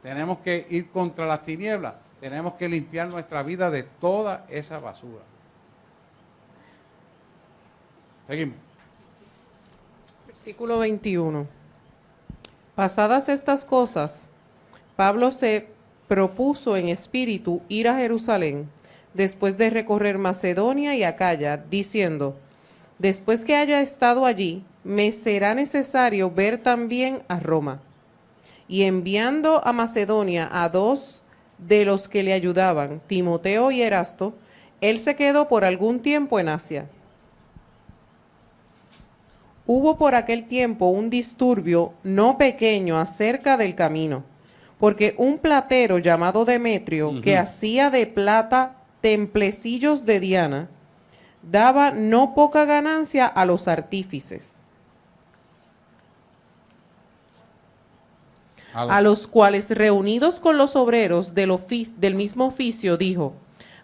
Tenemos que ir contra las tinieblas. Tenemos que limpiar nuestra vida de toda esa basura. Seguimos. Versículo 21. Pasadas estas cosas, Pablo se propuso en espíritu ir a Jerusalén, después de recorrer Macedonia y Acaya, diciendo, después que haya estado allí, me será necesario ver también a Roma. Y enviando a Macedonia a 2 de los que le ayudaban, Timoteo y Erasto, él se quedó por algún tiempo en Asia. Hubo por aquel tiempo un disturbio no pequeño acerca del camino, porque un platero llamado Demetrio, que hacía de plata templecillos de Diana, daba no poca ganancia a los artífices, a los cuales, reunidos con los obreros del mismo oficio, dijo,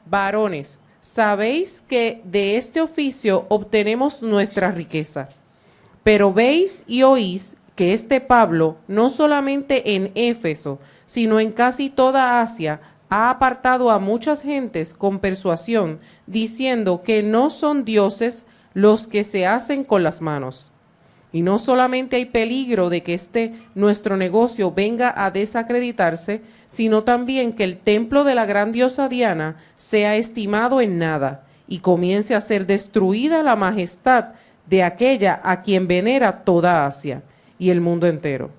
varones, sabéis que de este oficio obtenemos nuestra riqueza. Pero veis y oís que este Pablo, no solamente en Éfeso, sino en casi toda Asia, ha apartado a muchas gentes con persuasión, diciendo que no son dioses los que se hacen con las manos. Y no solamente hay peligro de que nuestro negocio venga a desacreditarse, sino también que el templo de la gran diosa Diana sea estimado en nada y comience a ser destruida la majestad de aquella a quien venera toda Asia y el mundo entero.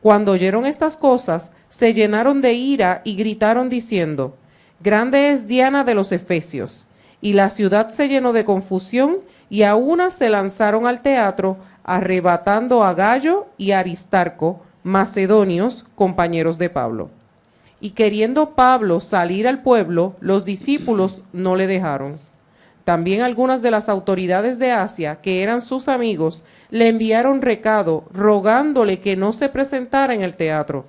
Cuando oyeron estas cosas, se llenaron de ira y gritaron diciendo: Grande es Diana de los Efesios. Y la ciudad se llenó de confusión, y a una se lanzaron al teatro, arrebatando a Gayo y a Aristarco, macedonios, compañeros de Pablo. Y queriendo Pablo salir al pueblo, los discípulos no le dejaron. También algunas de las autoridades de Asia, que eran sus amigos, le enviaron recado, rogándole que no se presentara en el teatro.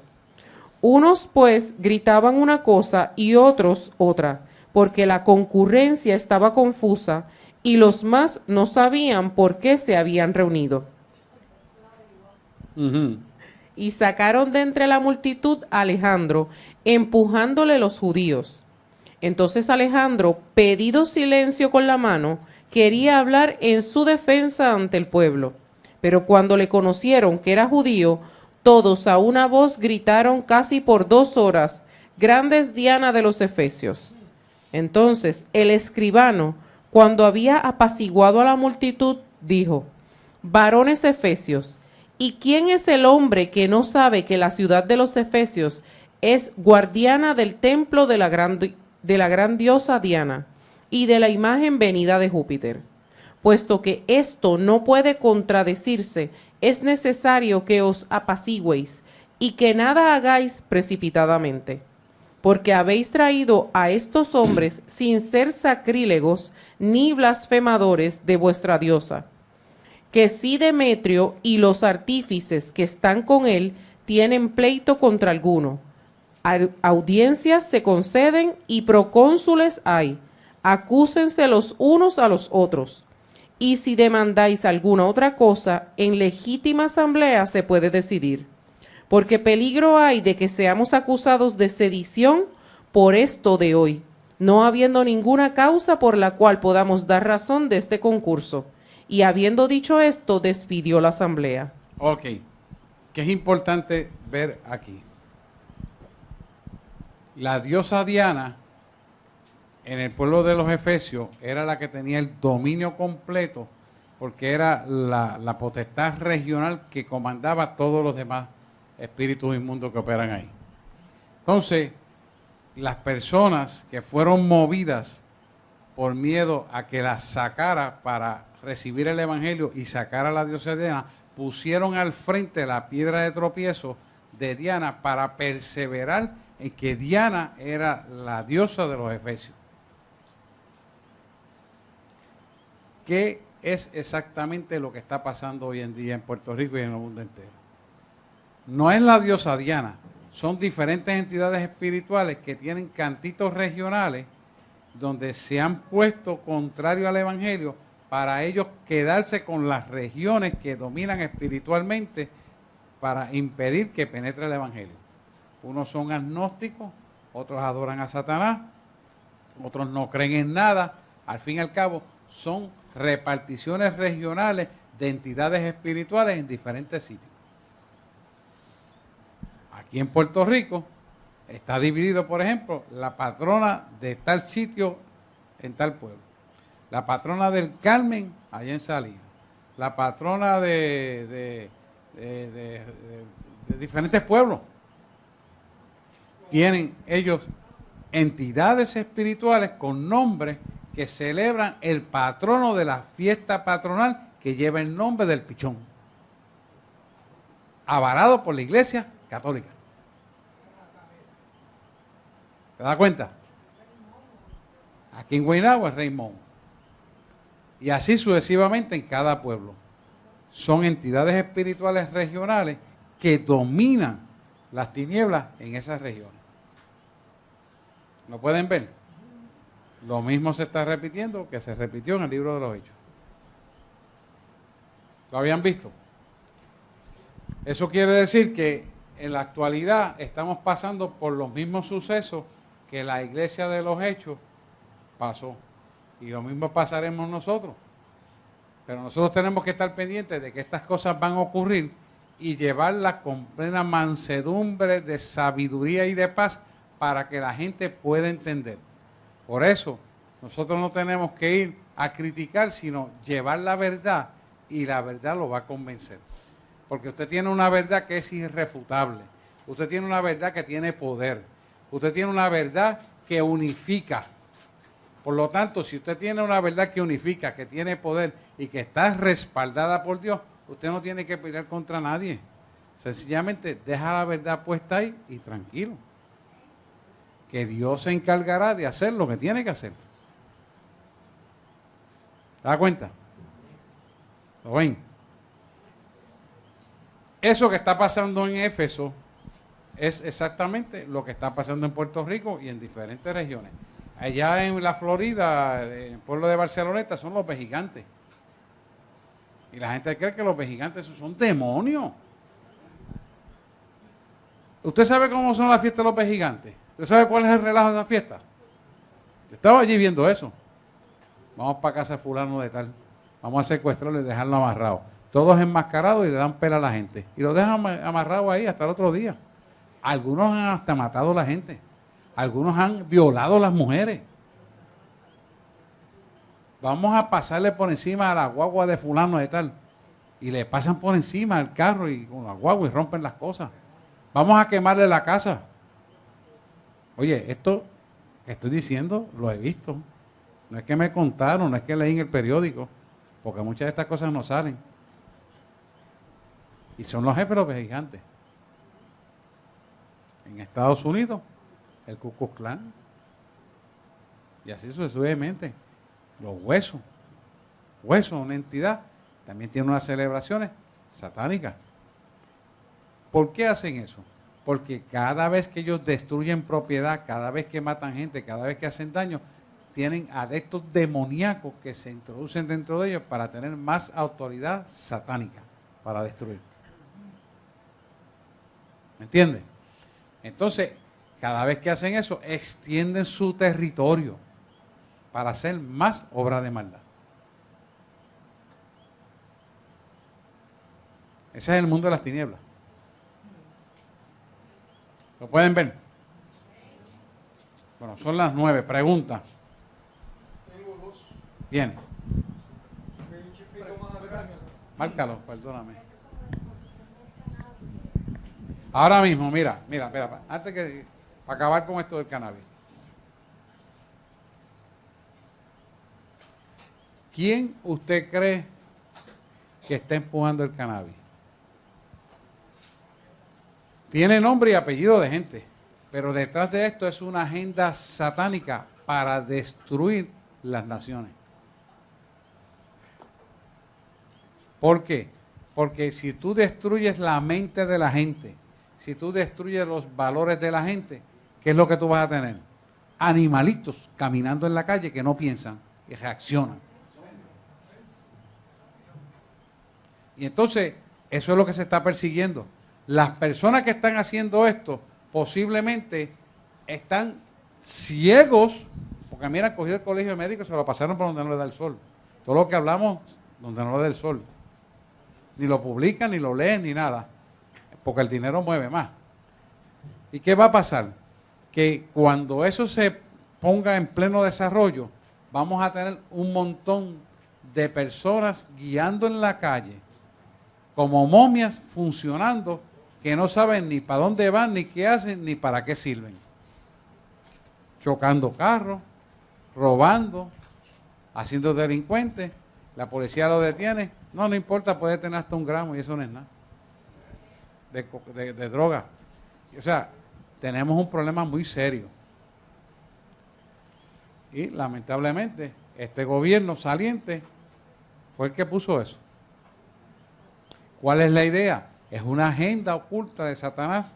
Unos, pues, gritaban una cosa y otros otra, porque la concurrencia estaba confusa y los más no sabían por qué se habían reunido. Y sacaron de entre la multitud a Alejandro, empujándole los judíos. Entonces Alejandro, pedido silencio con la mano, quería hablar en su defensa ante el pueblo. Pero cuando le conocieron que era judío, todos a una voz gritaron casi por 2 horas: Grande es Diana de los Efesios. Entonces el escribano, cuando había apaciguado a la multitud, dijo: Varones efesios, ¿y quién es el hombre que no sabe que la ciudad de los Efesios es guardiana del templo de la gran diosa Diana y de la imagen venida de Júpiter? Puesto que esto no puede contradecirse, es necesario que os apacigüéis y que nada hagáis precipitadamente. Porque habéis traído a estos hombres sin ser sacrílegos ni blasfemadores de vuestra diosa, que si Demetrio y los artífices que están con él tienen pleito contra alguno, audiencias se conceden y procónsules hay, acúsense los unos a los otros. Y si demandáis alguna otra cosa, en legítima asamblea se puede decidir. Porque peligro hay de que seamos acusados de sedición por esto de hoy, no habiendo ninguna causa por la cual podamos dar razón de este concurso. Y habiendo dicho esto, despidió la asamblea. Ok, que es importante ver aquí. La diosa Diana, en el pueblo de los Efesios, era la que tenía el dominio completo, porque era la potestad regional que comandaba todos los demás espíritus inmundos que operan ahí. Entonces, las personas que fueron movidas por miedo a que las sacara para recibir el evangelio y sacar a la diosa Diana, pusieron al frente la piedra de tropiezo de Diana para perseverar en que Diana era la diosa de los Efesios. ¿Qué es exactamente lo que está pasando hoy en día en Puerto Rico y en el mundo entero? No es la diosa Diana, son diferentes entidades espirituales que tienen cantitos regionales donde se han puesto contrario al evangelio para ellos quedarse con las regiones que dominan espiritualmente para impedir que penetre el evangelio. Unos son agnósticos, otros adoran a Satanás, otros no creen en nada. Al fin y al cabo son reparticiones regionales de entidades espirituales en diferentes sitios. Aquí en Puerto Rico está dividido, por ejemplo, la patrona de tal sitio en tal pueblo, la patrona del Carmen allá en Salinas, la patrona de diferentes pueblos. Tienen ellos entidades espirituales con nombres que celebran el patrono de la fiesta patronal que lleva el nombre del pichón, avalado por la Iglesia Católica. ¿Te das cuenta? Aquí en Guaynabo es Raymond. Y así sucesivamente en cada pueblo. Son entidades espirituales regionales que dominan las tinieblas en esas regiones. ¿Lo pueden ver? Lo mismo se está repitiendo que se repitió en el libro de los Hechos. ¿Lo habían visto? Eso quiere decir que en la actualidad estamos pasando por los mismos sucesos que la iglesia de los Hechos pasó. Y lo mismo pasaremos nosotros. Pero nosotros tenemos que estar pendientes de que estas cosas van a ocurrir y llevarlas con plena mansedumbre de sabiduría y de paz para que la gente pueda entender. Por eso, nosotros no tenemos que ir a criticar, sino llevar la verdad y la verdad lo va a convencer. Porque usted tiene una verdad que es irrefutable. Usted tiene una verdad que tiene poder. Usted tiene una verdad que unifica. Por lo tanto, si usted tiene una verdad que unifica, que tiene poder y que está respaldada por Dios, usted no tiene que pelear contra nadie. Sencillamente deja la verdad puesta ahí y tranquilo. Que Dios se encargará de hacer lo que tiene que hacer. ¿Se da cuenta? ¿Lo ven? Eso que está pasando en Éfeso es exactamente lo que está pasando en Puerto Rico y en diferentes regiones. Allá en la Florida, en el pueblo de Barceloneta, son los vejigantes. Y la gente cree que los vejigantes son demonios. ¿Usted sabe cómo son las fiestas de los vejigantes? ¿Usted sabe cuál es el relajo de esa fiesta? Yo estaba allí viendo eso. Vamos para casa de fulano de tal. Vamos a secuestrarlo y dejarlo amarrado. Todos enmascarados y le dan pela a la gente. Y lo dejan amarrado ahí hasta el otro día. Algunos han hasta matado a la gente. Algunos han violado a las mujeres. Vamos a pasarle por encima a la guagua de fulano de tal. Y le pasan por encima al carro y con la guagua y rompen las cosas. Vamos a quemarle la casa. Oye, esto que estoy diciendo lo he visto. No es que me contaron, no es que leí en el periódico, porque muchas de estas cosas no salen. Y son los jefes de los gigantes. En Estados Unidos, el Ku Klux Klan. Y así sucesivamente. Los huesos. Huesos, una entidad, también tiene unas celebraciones satánicas. ¿Por qué hacen eso? Porque cada vez que ellos destruyen propiedad, cada vez que matan gente, cada vez que hacen daño, tienen adeptos demoníacos que se introducen dentro de ellos para tener más autoridad satánica para destruir. ¿Me entienden? Entonces, cada vez que hacen eso, extienden su territorio para hacer más obra de maldad. Ese es el mundo de las tinieblas. ¿Lo pueden ver? Bueno, son las 9. Pregunta. Tengo dos. Bien. Me chispito más atrás. Márcalo, perdóname. Ahora mismo, mira, antes que para acabar con esto del cannabis. ¿Quién usted cree que está empujando el cannabis? Tiene nombre y apellido de gente, pero detrás de esto es una agenda satánica para destruir las naciones. ¿Por qué? Porque si tú destruyes la mente de la gente, si tú destruyes los valores de la gente, ¿qué es lo que tú vas a tener? Animalitos caminando en la calle que no piensan y reaccionan. Y entonces, eso es lo que se está persiguiendo. Las personas que están haciendo esto posiblemente están ciegos, porque mira, han cogido el colegio de médicos y se lo pasaron por donde no le da el sol. Todo lo que hablamos, donde no le da el sol. Ni lo publican, ni lo leen, ni nada. Porque el dinero mueve más. ¿Y qué va a pasar? Que cuando eso se ponga en pleno desarrollo, vamos a tener un montón de personas guiando en la calle, como momias funcionando, que no saben ni para dónde van, ni qué hacen, ni para qué sirven. Chocando carros, robando, haciendo delincuentes, la policía lo detiene, no importa, puede tener hasta 1 gramo y eso no es nada de droga. O sea, tenemos un problema muy serio. Y lamentablemente, este gobierno saliente fue el que puso eso. ¿Cuál es la idea? Es una agenda oculta de Satanás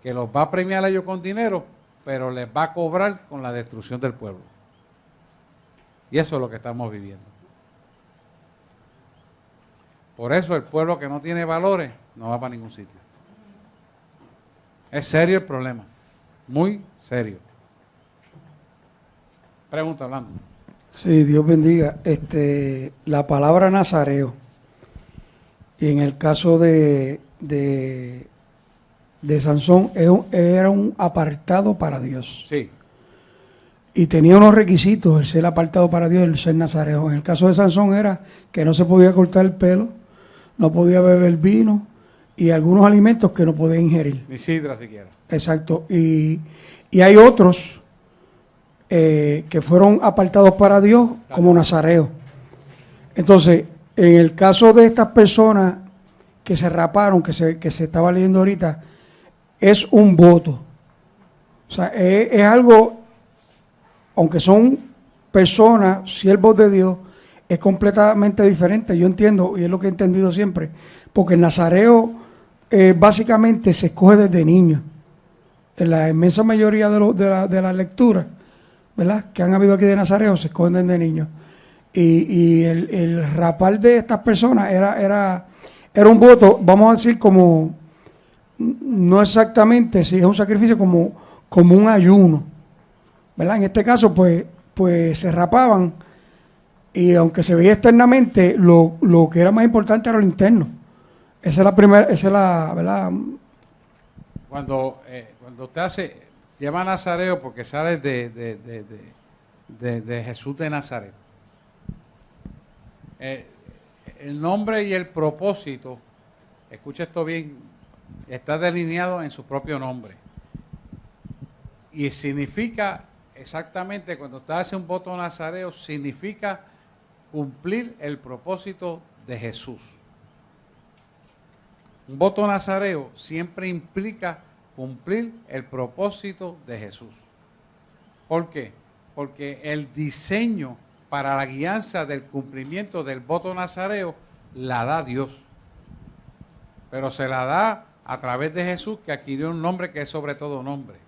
que los va a premiar a ellos con dinero, pero les va a cobrar con la destrucción del pueblo. Y eso es lo que estamos viviendo. Por eso el pueblo que no tiene valores no va para ningún sitio. Es serio el problema, muy serio. Pregunta, hablando. Sí, Dios bendiga. La palabra nazareo, y en el caso de Sansón, era un apartado para Dios. Sí, Y tenía unos requisitos, el ser apartado para Dios, el ser nazareo. En el caso de Sansón era que no se podía cortar el pelo, no podía beber vino y algunos alimentos que no podía ingerir. ni sidra siquiera. Exacto. Y hay otros que fueron apartados para Dios como nazareos. Entonces, en el caso de estas personas que se raparon, que se estaba leyendo ahorita, es un voto. O sea, es algo, aunque son personas, siervos de Dios, es completamente diferente. Yo entiendo, y es lo que he entendido siempre, porque el nazareo básicamente se escoge desde niño. En la inmensa mayoría de las lecturas, ¿verdad?, que han habido aquí de nazareo, se escogen desde niños. Y el rapar de estas personas era un voto, vamos a decir, como, no exactamente, si es un sacrificio, como un ayuno, ¿verdad? En este caso, pues se rapaban, y aunque se veía externamente, lo que era más importante era lo interno. Esa es la primera, esa es la, ¿verdad? Cuando usted lleva a Nazareo porque sale de Jesús de Nazaret. El nombre y el propósito, escucha esto bien, está delineado en su propio nombre. Y significa exactamente, cuando usted hace un voto nazareo, significa cumplir el propósito de Jesús. Un voto nazareo siempre implica cumplir el propósito de Jesús. ¿Por qué? Porque el diseño para la guianza del cumplimiento del voto nazareo la da Dios. Pero se la da a través de Jesús, que adquirió un nombre que es sobre todo nombre.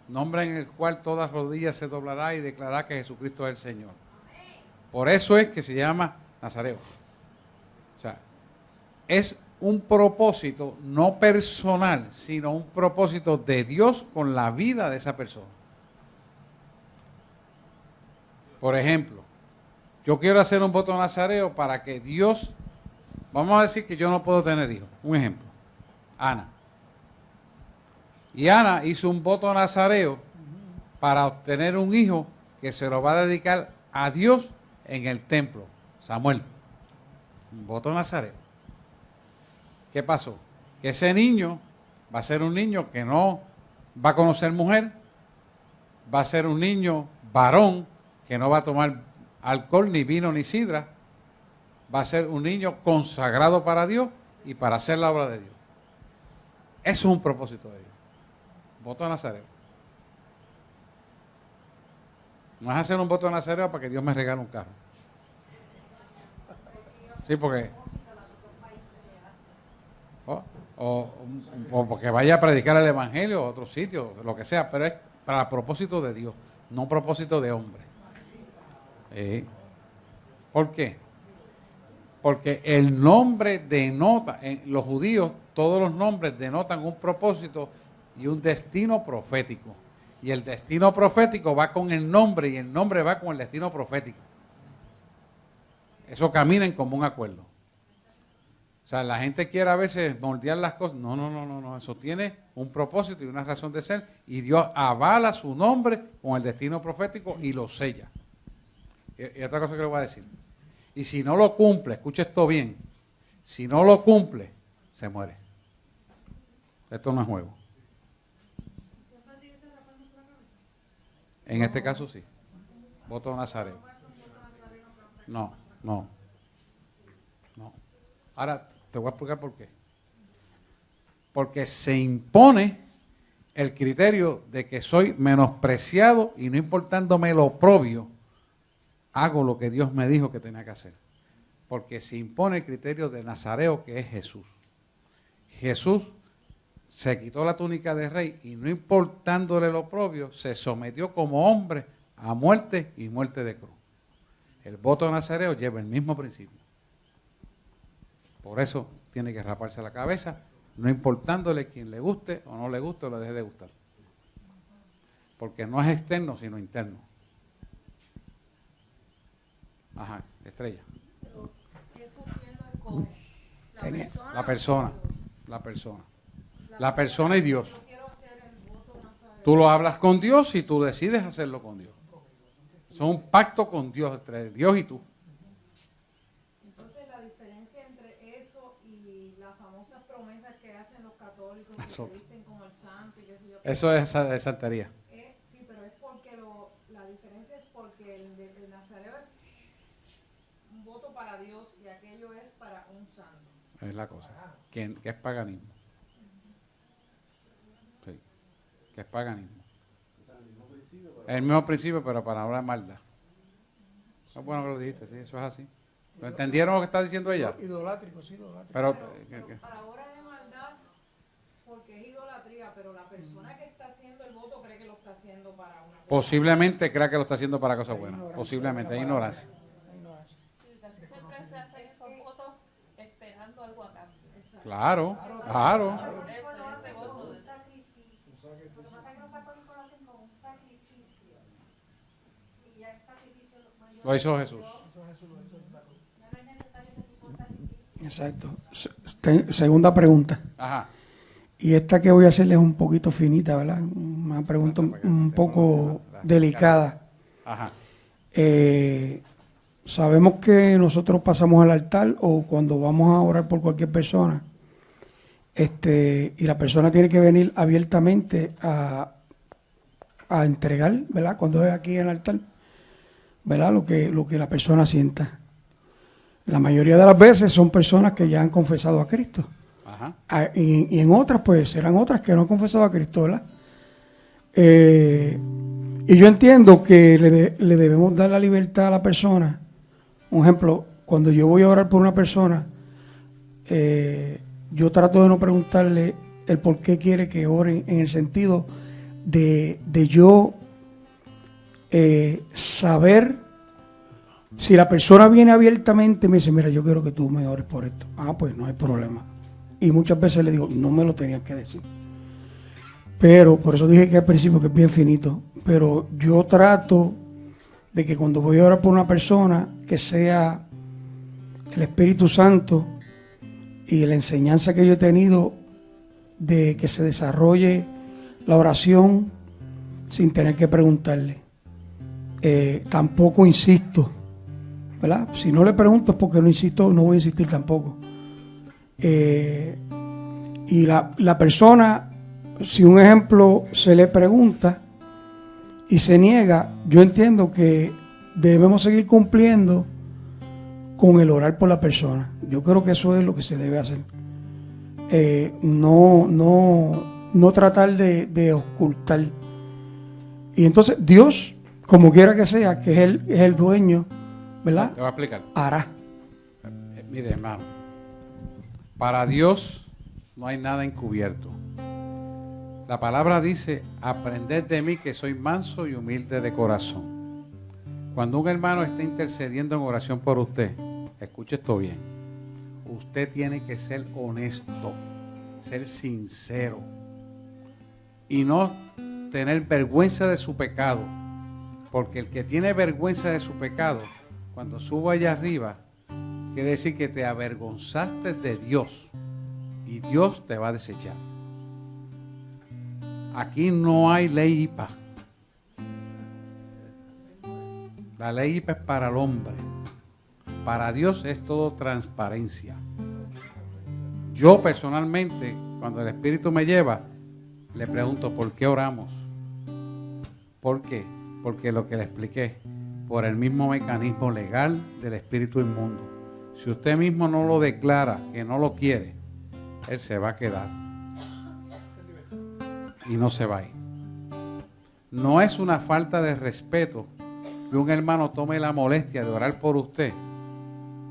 Nombre en el cual toda rodilla se doblará y declarará que Jesucristo es el Señor. Por eso es que se llama nazareo. O sea, es un propósito no personal, sino un propósito de Dios con la vida de esa persona. Por ejemplo, yo quiero hacer un voto nazareo para que Dios, vamos a decir que yo no puedo tener hijos. Un ejemplo, Ana. Y Ana hizo un voto nazareo para obtener un hijo que se lo va a dedicar a Dios en el templo, Samuel. Un voto nazareo. ¿Qué pasó? Que ese niño va a ser un niño que no va a conocer mujer, va a ser un niño varón que no va a tomar alcohol, ni vino, ni sidra, va a ser un niño consagrado para Dios y para hacer la obra de Dios. Eso es un propósito de Dios. Voto de nazareo. No es hacer un voto de nazareo para que Dios me regale un carro. Sí, porque... O porque vaya a predicar el evangelio a otro sitio, lo que sea, pero es para propósito de Dios, no propósito de hombre. ¿Por qué? Porque el nombre denota, en los judíos todos los nombres denotan un propósito y un destino profético. Y el destino profético va con el nombre y el nombre va con el destino profético. Eso camina en común acuerdo. O sea, la gente quiere a veces moldear las cosas. No. Eso tiene un propósito y una razón de ser. Y Dios avala su nombre con el destino profético y lo sella. Y otra cosa que le voy a decir. Y si no lo cumple, escuche esto bien. Si no lo cumple, se muere. Esto no es juego. En este caso sí. Voto nazareo. No. Ahora te voy a explicar por qué. Porque se impone el criterio de que soy menospreciado y no importándome lo propio, hago lo que Dios me dijo que tenía que hacer. Porque se impone el criterio de nazareo, que es Jesús. Jesús se quitó la túnica de rey y no importándole lo propio, se sometió como hombre a muerte y muerte de cruz. El voto de nazareo lleva el mismo principio. Por eso tiene que raparse la cabeza, no importándole quien le guste o no le guste o le deje de gustar. Porque no es externo, sino interno. Ajá, Estrella. Pero eso quién lo escoge. Tenía- La persona. La persona. La persona y Dios. Yo quiero hacer el voto nazareo. Tú lo hablas con Dios y tú decides hacerlo con Dios. Es un pacto con Dios, entre Dios y tú. Entonces la diferencia entre eso y las famosas promesas que hacen los católicos que Eso. se visten como el santo y qué sé yo. Eso es santería. Sí, pero es porque la diferencia es porque el nazareo es un voto para Dios y aquello es para un santo. Es la cosa. Que es paganismo. Sí. Que es paganismo. El mismo principio, pero para hablar de maldad. Es bueno que lo dijiste, sí, eso es así. ¿Lo entendieron lo que está diciendo ella? Idolátrico, sí, idolátrico. Pero, Para ahora de maldad, porque es idolatría, pero la persona que está haciendo el voto cree que lo está haciendo para una cosa. posiblemente crea que lo está haciendo para cosas buenas. Posiblemente, hay ignorancia. Sí, casi siempre se hacen esos votos esperando algo a cambio. Claro, claro. Por eso, ese voto de Lo que pasa es que los católicos lo hacen con un sacrificio. Y ya el sacrificio Lo hizo Jesús. ya no es necesario ese tipo de sacrificio. Exacto. Segunda pregunta. Ajá. Y esta que voy a hacerle es un poquito finita, ¿verdad? Una pregunta un poco delicada. Ajá. Sabemos que nosotros pasamos al altar o cuando vamos a orar por cualquier persona, y la persona tiene que venir abiertamente a entregar, ¿verdad? Cuando es aquí en el altar, ¿verdad? Lo que la persona sienta. La mayoría de las veces son personas que ya han confesado a Cristo. Ajá. Y en otras, pues, serán otras que no han confesado a Cristo, ¿verdad? Y yo entiendo que le debemos dar la libertad a la persona. Un ejemplo, cuando yo voy a orar por una persona, yo trato de no preguntarle el por qué quiere que ore, en el sentido de yo saber si la persona viene abiertamente y me dice, mira, yo quiero que tú me ores por esto. Ah, pues no hay problema. Y muchas veces le digo, no me lo tenías que decir. Pero, por eso dije que al principio que es bien finito, pero yo trato de que cuando voy a orar por una persona, que sea el Espíritu Santo y la enseñanza que yo he tenido de que se desarrolle la oración sin tener que preguntarle. Tampoco insisto, ¿verdad? Si no le pregunto es porque no insisto, no voy a insistir tampoco. Y la persona, si un ejemplo se le pregunta y se niega, yo entiendo que debemos seguir cumpliendo con el orar por la persona. Yo creo que eso es lo que se debe hacer. No tratar de ocultar. Y entonces Dios, como quiera que sea, que es el dueño, ¿verdad? Te voy a explicar. Hará. Mire, hermano. Para Dios no hay nada encubierto. La palabra dice, aprended de mí que soy manso y humilde de corazón. Cuando un hermano está intercediendo en oración por usted, escuche esto bien, usted tiene que ser honesto, ser sincero y no tener vergüenza de su pecado, porque el que tiene vergüenza de su pecado, cuando suba allá arriba, quiere decir que te avergonzaste de Dios y Dios te va a desechar. Aquí no hay ley IPA. La ley IPA es para el hombre. Para Dios es todo transparencia. Yo personalmente, cuando el Espíritu me lleva, le pregunto, ¿por qué oramos? ¿Por qué? Porque lo que le expliqué, por el mismo mecanismo legal del espíritu inmundo. Si usted mismo no lo declara, que no lo quiere, él se va a quedar. Y no se va a ir. No es una falta de respeto que un hermano tome la molestia de orar por usted,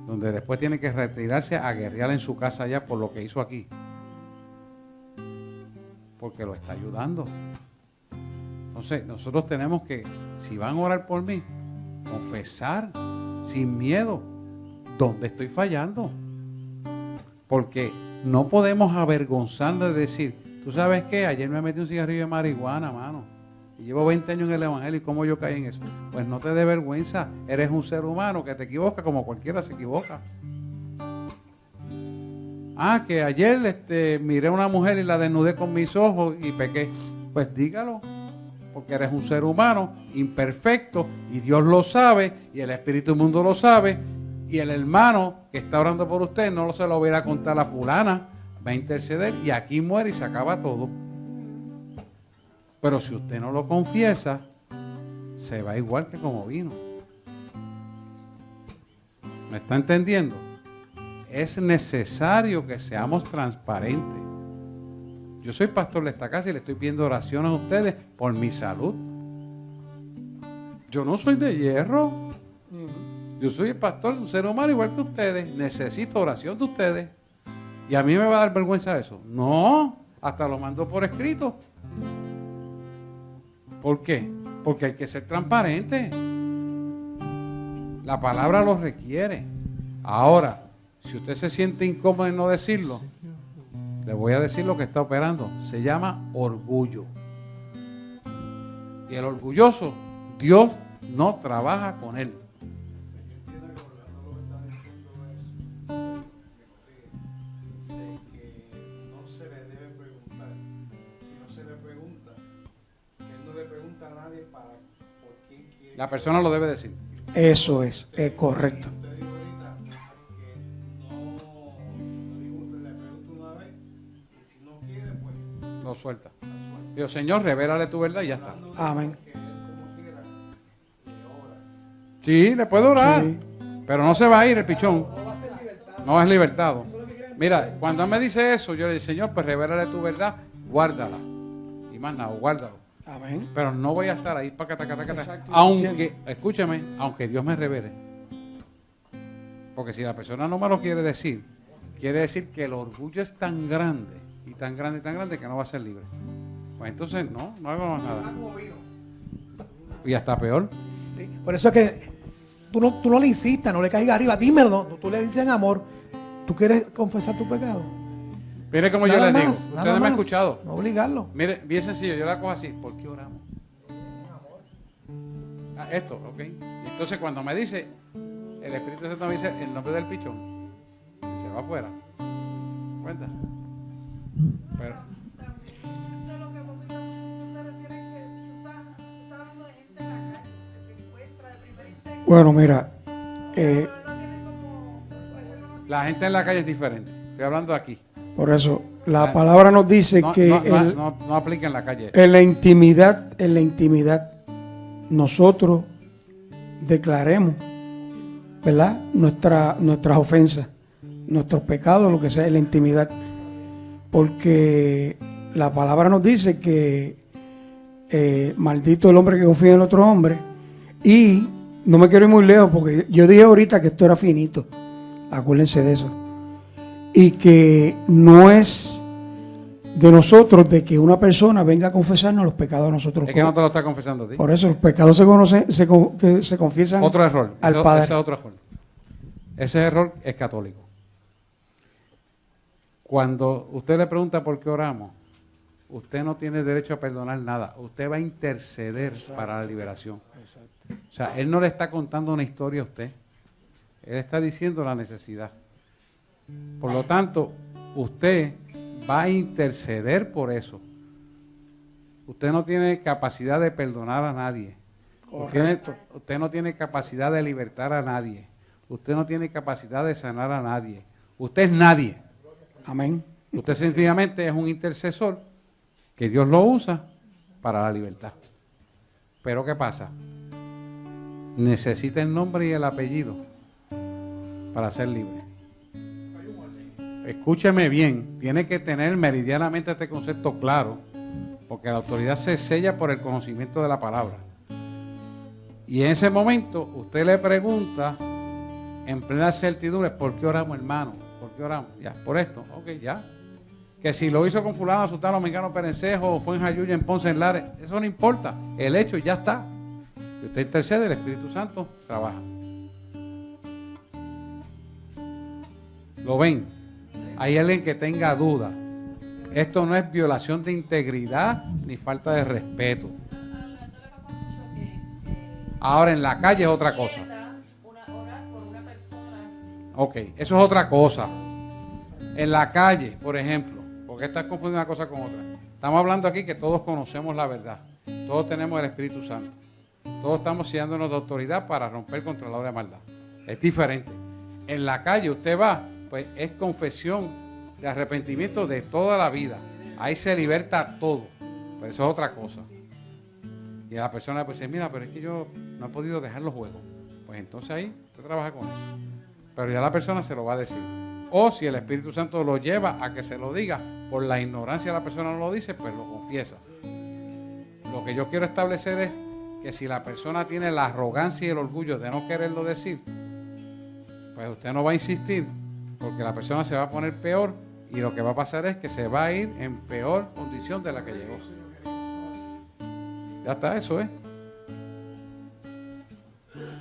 donde después tiene que retirarse a guerrear en su casa allá por lo que hizo aquí. Porque lo está ayudando. Entonces, nosotros tenemos que, si van a orar por mí, confesar sin miedo dónde estoy fallando. Porque no podemos avergonzarnos de decir, ¿tú sabes qué? Ayer me metí un cigarrillo de marihuana, mano. Y llevo 20 años en el Evangelio y cómo yo caí en eso. Pues no te dé vergüenza, eres un ser humano que te equivoca como cualquiera se equivoca. Que ayer miré a una mujer y la desnudé con mis ojos y pequé. Pues dígalo, porque eres un ser humano imperfecto y Dios lo sabe y el Espíritu del mundo lo sabe y el hermano que está orando por usted no se lo va a contar a fulana, va a interceder y aquí muere y se acaba todo. Pero si usted no lo confiesa, se va igual que como vino. ¿Me está entendiendo? Es necesario que seamos transparentes. Yo soy pastor de esta casa y le estoy pidiendo oraciones a ustedes por mi salud. Yo no soy de hierro. Yo soy el pastor de un ser humano igual que ustedes. Necesito oración de ustedes. ¿Y a mí me va a dar vergüenza eso? No, hasta lo mando por escrito. ¿Por qué? Porque hay que ser transparente. La palabra lo requiere. Ahora, si usted se siente incómodo en no decirlo, le voy a decir lo que está operando. Se llama orgullo. Y el orgulloso, Dios no trabaja con él. La persona lo debe decir. Eso es correcto. Lo suelta. Digo, Señor, revélale tu verdad y ya está. Amén. Sí, le puede orar. Sí. Pero no se va a ir el pichón. No es libertado. Mira, cuando él me dice eso, yo le digo, Señor, pues revélale tu verdad, guárdala. Y más nada, guárdalo. Amén. Pero no voy a estar ahí para Exacto, aunque, escúcheme, aunque Dios me revele. Porque si la persona no me lo quiere decir, quiere decir que el orgullo es tan grande y tan grande y tan grande que no va a ser libre. Pues entonces no hago más nada. Y hasta peor. Sí, por eso es que tú no le insistas, no le caigas arriba, dímelo, no, tú le dices en amor, ¿tú quieres confesar tu pecado? Mire como yo Nada les digo, más, ustedes nada me han más. escuchado. No obligarlo. Mire, bien sencillo, yo la cojo así. ¿Por qué oramos? Esto, ok. Entonces cuando me dice, el Espíritu Santo me dice el nombre del pichón, se va afuera. ¿Cuenta? Pero, De lo que te refieres que tú estás hablando de gente en la calle, el que encuentra el primer intento. Bueno, mira, Pero no tiene como, puede ser una la gente en la calle es diferente. Estoy hablando aquí. por eso la palabra nos dice No, que no aplica en la calle. en la intimidad, nosotros declaremos, ¿verdad? Nuestras ofensas, nuestros pecados, lo que sea, en la intimidad. Porque la palabra nos dice que maldito el hombre que confía en el otro hombre. Y no me quiero ir muy lejos porque yo dije ahorita que esto era finito. Acuérdense de eso. Y que no es de nosotros de que una persona venga a confesarnos los pecados a nosotros. Es que no te lo está confesando a ti. Por eso los pecados se conocen, que se confiesan Otro error. al Ese Padre. es otro error. Ese error es católico. Cuando usted le pregunta por qué oramos, usted no tiene derecho a perdonar nada. Usted va a interceder para la liberación. O sea, él no le está contando una historia a usted. Él está diciendo la necesidad. Por lo tanto, usted va a interceder por eso. Usted no tiene capacidad de perdonar a nadie. Usted no tiene capacidad de libertar a nadie. Usted no tiene capacidad de sanar a nadie. Usted es nadie. Amén. Usted sencillamente es un intercesor que Dios lo usa para la libertad. Pero ¿qué pasa? Necesita el nombre y el apellido para ser libre. Escúcheme bien, tiene que tener meridianamente este concepto claro, porque la autoridad se sella por el conocimiento de la palabra. Y en ese momento usted le pregunta en plena certidumbre, ¿por qué oramos, hermano? ¿Por qué oramos? Ya, por esto, ok, ya. Que si lo hizo con fulano, sultano, mengano, perencejo, o fue en Jayuya, en Ponce, en Lares, eso no importa. El hecho ya está. Si usted intercede, el Espíritu Santo trabaja. ¿Lo ven? Hay alguien que tenga duda. Esto no es violación de integridad ni falta de respeto. Ahora en la calle es otra cosa. Orar por una persona. Ok, eso es otra cosa. En la calle, por ejemplo, porque estás confundiendo una cosa con otra. Estamos hablando aquí que todos conocemos la verdad. Todos tenemos el Espíritu Santo. Todos estamos sellándonos de autoridad para romper contra la obra de maldad. Es diferente. En la calle usted va, pues es confesión de arrepentimiento de toda la vida. Ahí se liberta todo. Pero eso es otra cosa. Y la persona pues dice, mira, pero es que yo no he podido dejar los juegos. Pues entonces ahí usted trabaja con eso. Pero ya la persona se lo va a decir. O si el Espíritu Santo lo lleva a que se lo diga, por la ignorancia la persona no lo dice, pues lo confiesa. Lo que yo quiero establecer es que si la persona tiene la arrogancia y el orgullo de no quererlo decir, pues usted no va a insistir, porque la persona se va a poner peor y lo que va a pasar es que se va a ir en peor condición de la que llegó. Ya está, eso es.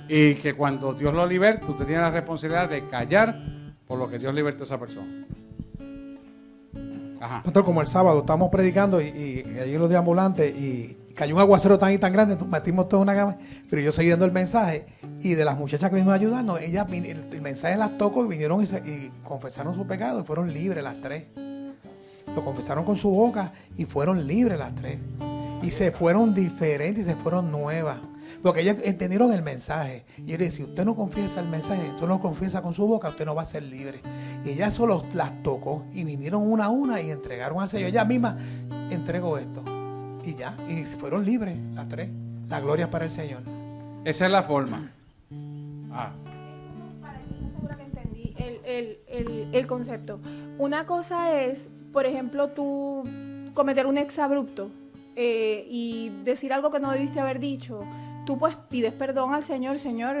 Y que cuando Dios lo liberte, usted tiene la responsabilidad de callar por lo que Dios libertó a esa persona. Ajá. Nosotros como el sábado estamos predicando y allí en los deambulantes y cayó un aguacero tan y tan grande, metimos toda una gama, pero yo seguí dando el mensaje y de las muchachas que vinieron a ayudarnos, el mensaje las tocó y vinieron y confesaron su pecado y fueron libres las tres. Lo confesaron con su boca y fueron libres las tres. Y se fueron diferentes y se fueron nuevas. Porque ellas entendieron el mensaje. Y yo le dije, si usted no confiesa el mensaje, usted no confiesa con su boca, usted no va a ser libre. Y ella solo las tocó y vinieron una a una y entregaron al Señor. Ella misma entregó esto. Y ya, y fueron libres las tres. La gloria es para el Señor. Esa es la forma. Ah. No seguro que entendí el concepto. Una cosa es, por ejemplo, tú cometer un exabrupto y decir algo que no debiste haber dicho. Tú pues pides perdón al Señor, Señor,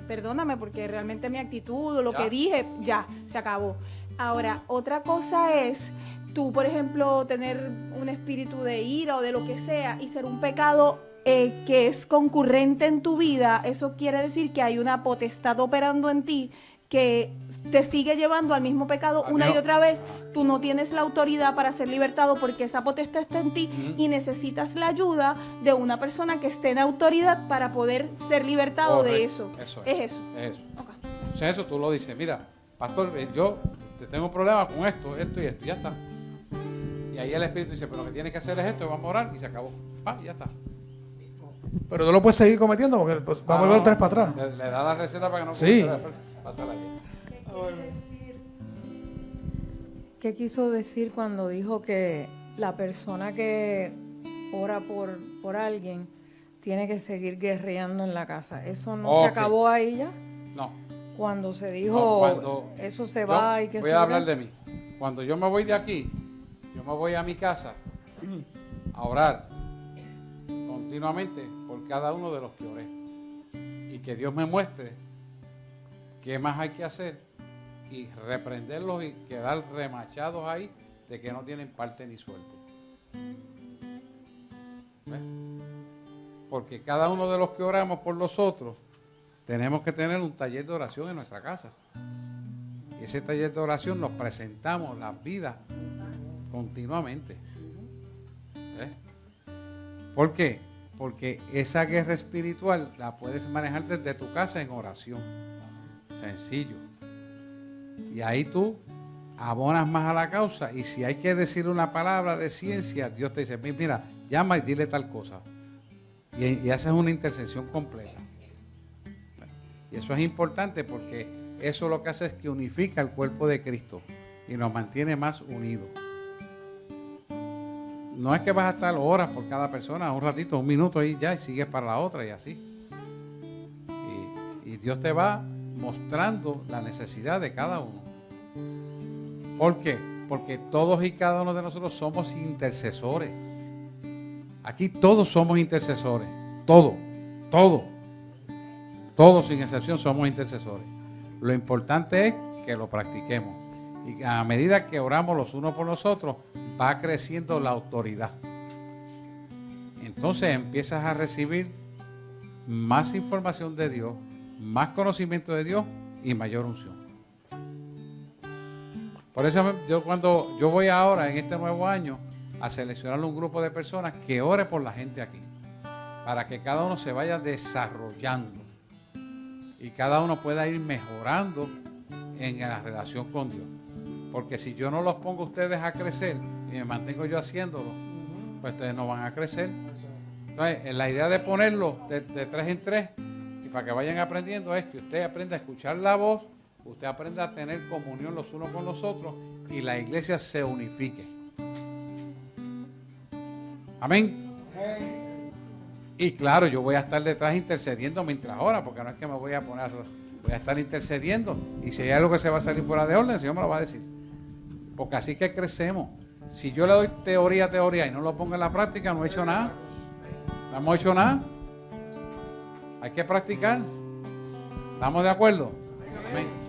perdóname porque realmente mi actitud o lo que dije, ya, se acabó. Ahora, otra cosa es tú, por ejemplo, tener un espíritu de ira o de lo que sea y ser un pecado que es concurrente en tu vida. Eso quiere decir que hay una potestad operando en ti que te sigue llevando al mismo pecado una y otra vez. Tú no tienes la autoridad para ser libertado porque esa potestad está en ti y necesitas la ayuda de una persona que esté en autoridad para poder ser libertado de eso. Eso es eso. Es eso. Okay. O sea, eso tú lo dices, mira, pastor, yo tengo un problema con esto, esto y esto, ya está. Y ahí el Espíritu dice, pero lo que tienes que hacer es esto, vamos a orar y se acabó. Ya está. Pero no lo puedes seguir cometiendo porque pues, va a volver tres para atrás. Le da la receta para que no Sí. Pásala ahí. ¿Qué quiso decir cuando dijo que la persona que ora por alguien tiene que seguir guerreando en la casa? ¿Eso no se acabó ahí ya? No. Cuando se dijo, No, cuando eso se va y que se voy a hablar de mí. Cuando yo me voy de aquí, yo me voy a mi casa a orar continuamente por cada uno de los que oré. Y que Dios me muestre qué más hay que hacer y reprenderlos y quedar remachados ahí de que no tienen parte ni suerte. ¿Ves? Porque cada uno de los que oramos por los otros tenemos que tener un taller de oración en nuestra casa. Y ese taller de oración nos presentamos las vidas continuamente. ¿Ves? ¿Por qué? Porque esa guerra espiritual la puedes manejar desde tu casa en oración. Sencillo. Y ahí tú abonas más a la causa. Y si hay que decir una palabra de ciencia, Dios te dice, mira, llama y dile tal cosa. Y haces una intercesión completa. Y eso es importante porque eso lo que hace es que unifica el cuerpo de Cristo y nos mantiene más unidos. No es que vas a estar horas por cada persona, un ratito, un minuto y ya, y sigues para la otra y así. Y Dios te va mostrando la necesidad de cada uno. ¿Por qué? Porque todos y cada uno de nosotros somos intercesores. Aquí todos somos intercesores. Todos sin excepción somos intercesores. Lo importante es que lo practiquemos. Y a medida que oramos los unos por los otros, va creciendo la autoridad. Entonces empiezas a recibir más información de Dios, más conocimiento de Dios y mayor unción. Por eso cuando yo voy ahora en este nuevo año a seleccionar un grupo de personas que ore por la gente aquí. para que cada uno se vaya desarrollando y cada uno pueda ir mejorando en la relación con Dios. Porque si yo no los pongo a ustedes a crecer y me mantengo yo haciéndolo, pues ustedes no van a crecer. Entonces, la idea de ponerlo de 3 en 3 y para que vayan aprendiendo es que usted aprenda a escuchar la voz, usted aprenda a tener comunión los unos con los otros y la iglesia se unifique. Amén. Y claro, yo voy a estar detrás intercediendo mientras ora, porque no es que me voy a poner, voy a estar intercediendo. Y si hay algo que se va a salir fuera de orden, el Señor me lo va a decir. Porque así que crecemos. Si yo le doy teoría y no lo pongo en la práctica, no he hecho nada. No hemos hecho nada. Hay que practicar. ¿Estamos de acuerdo? Amén.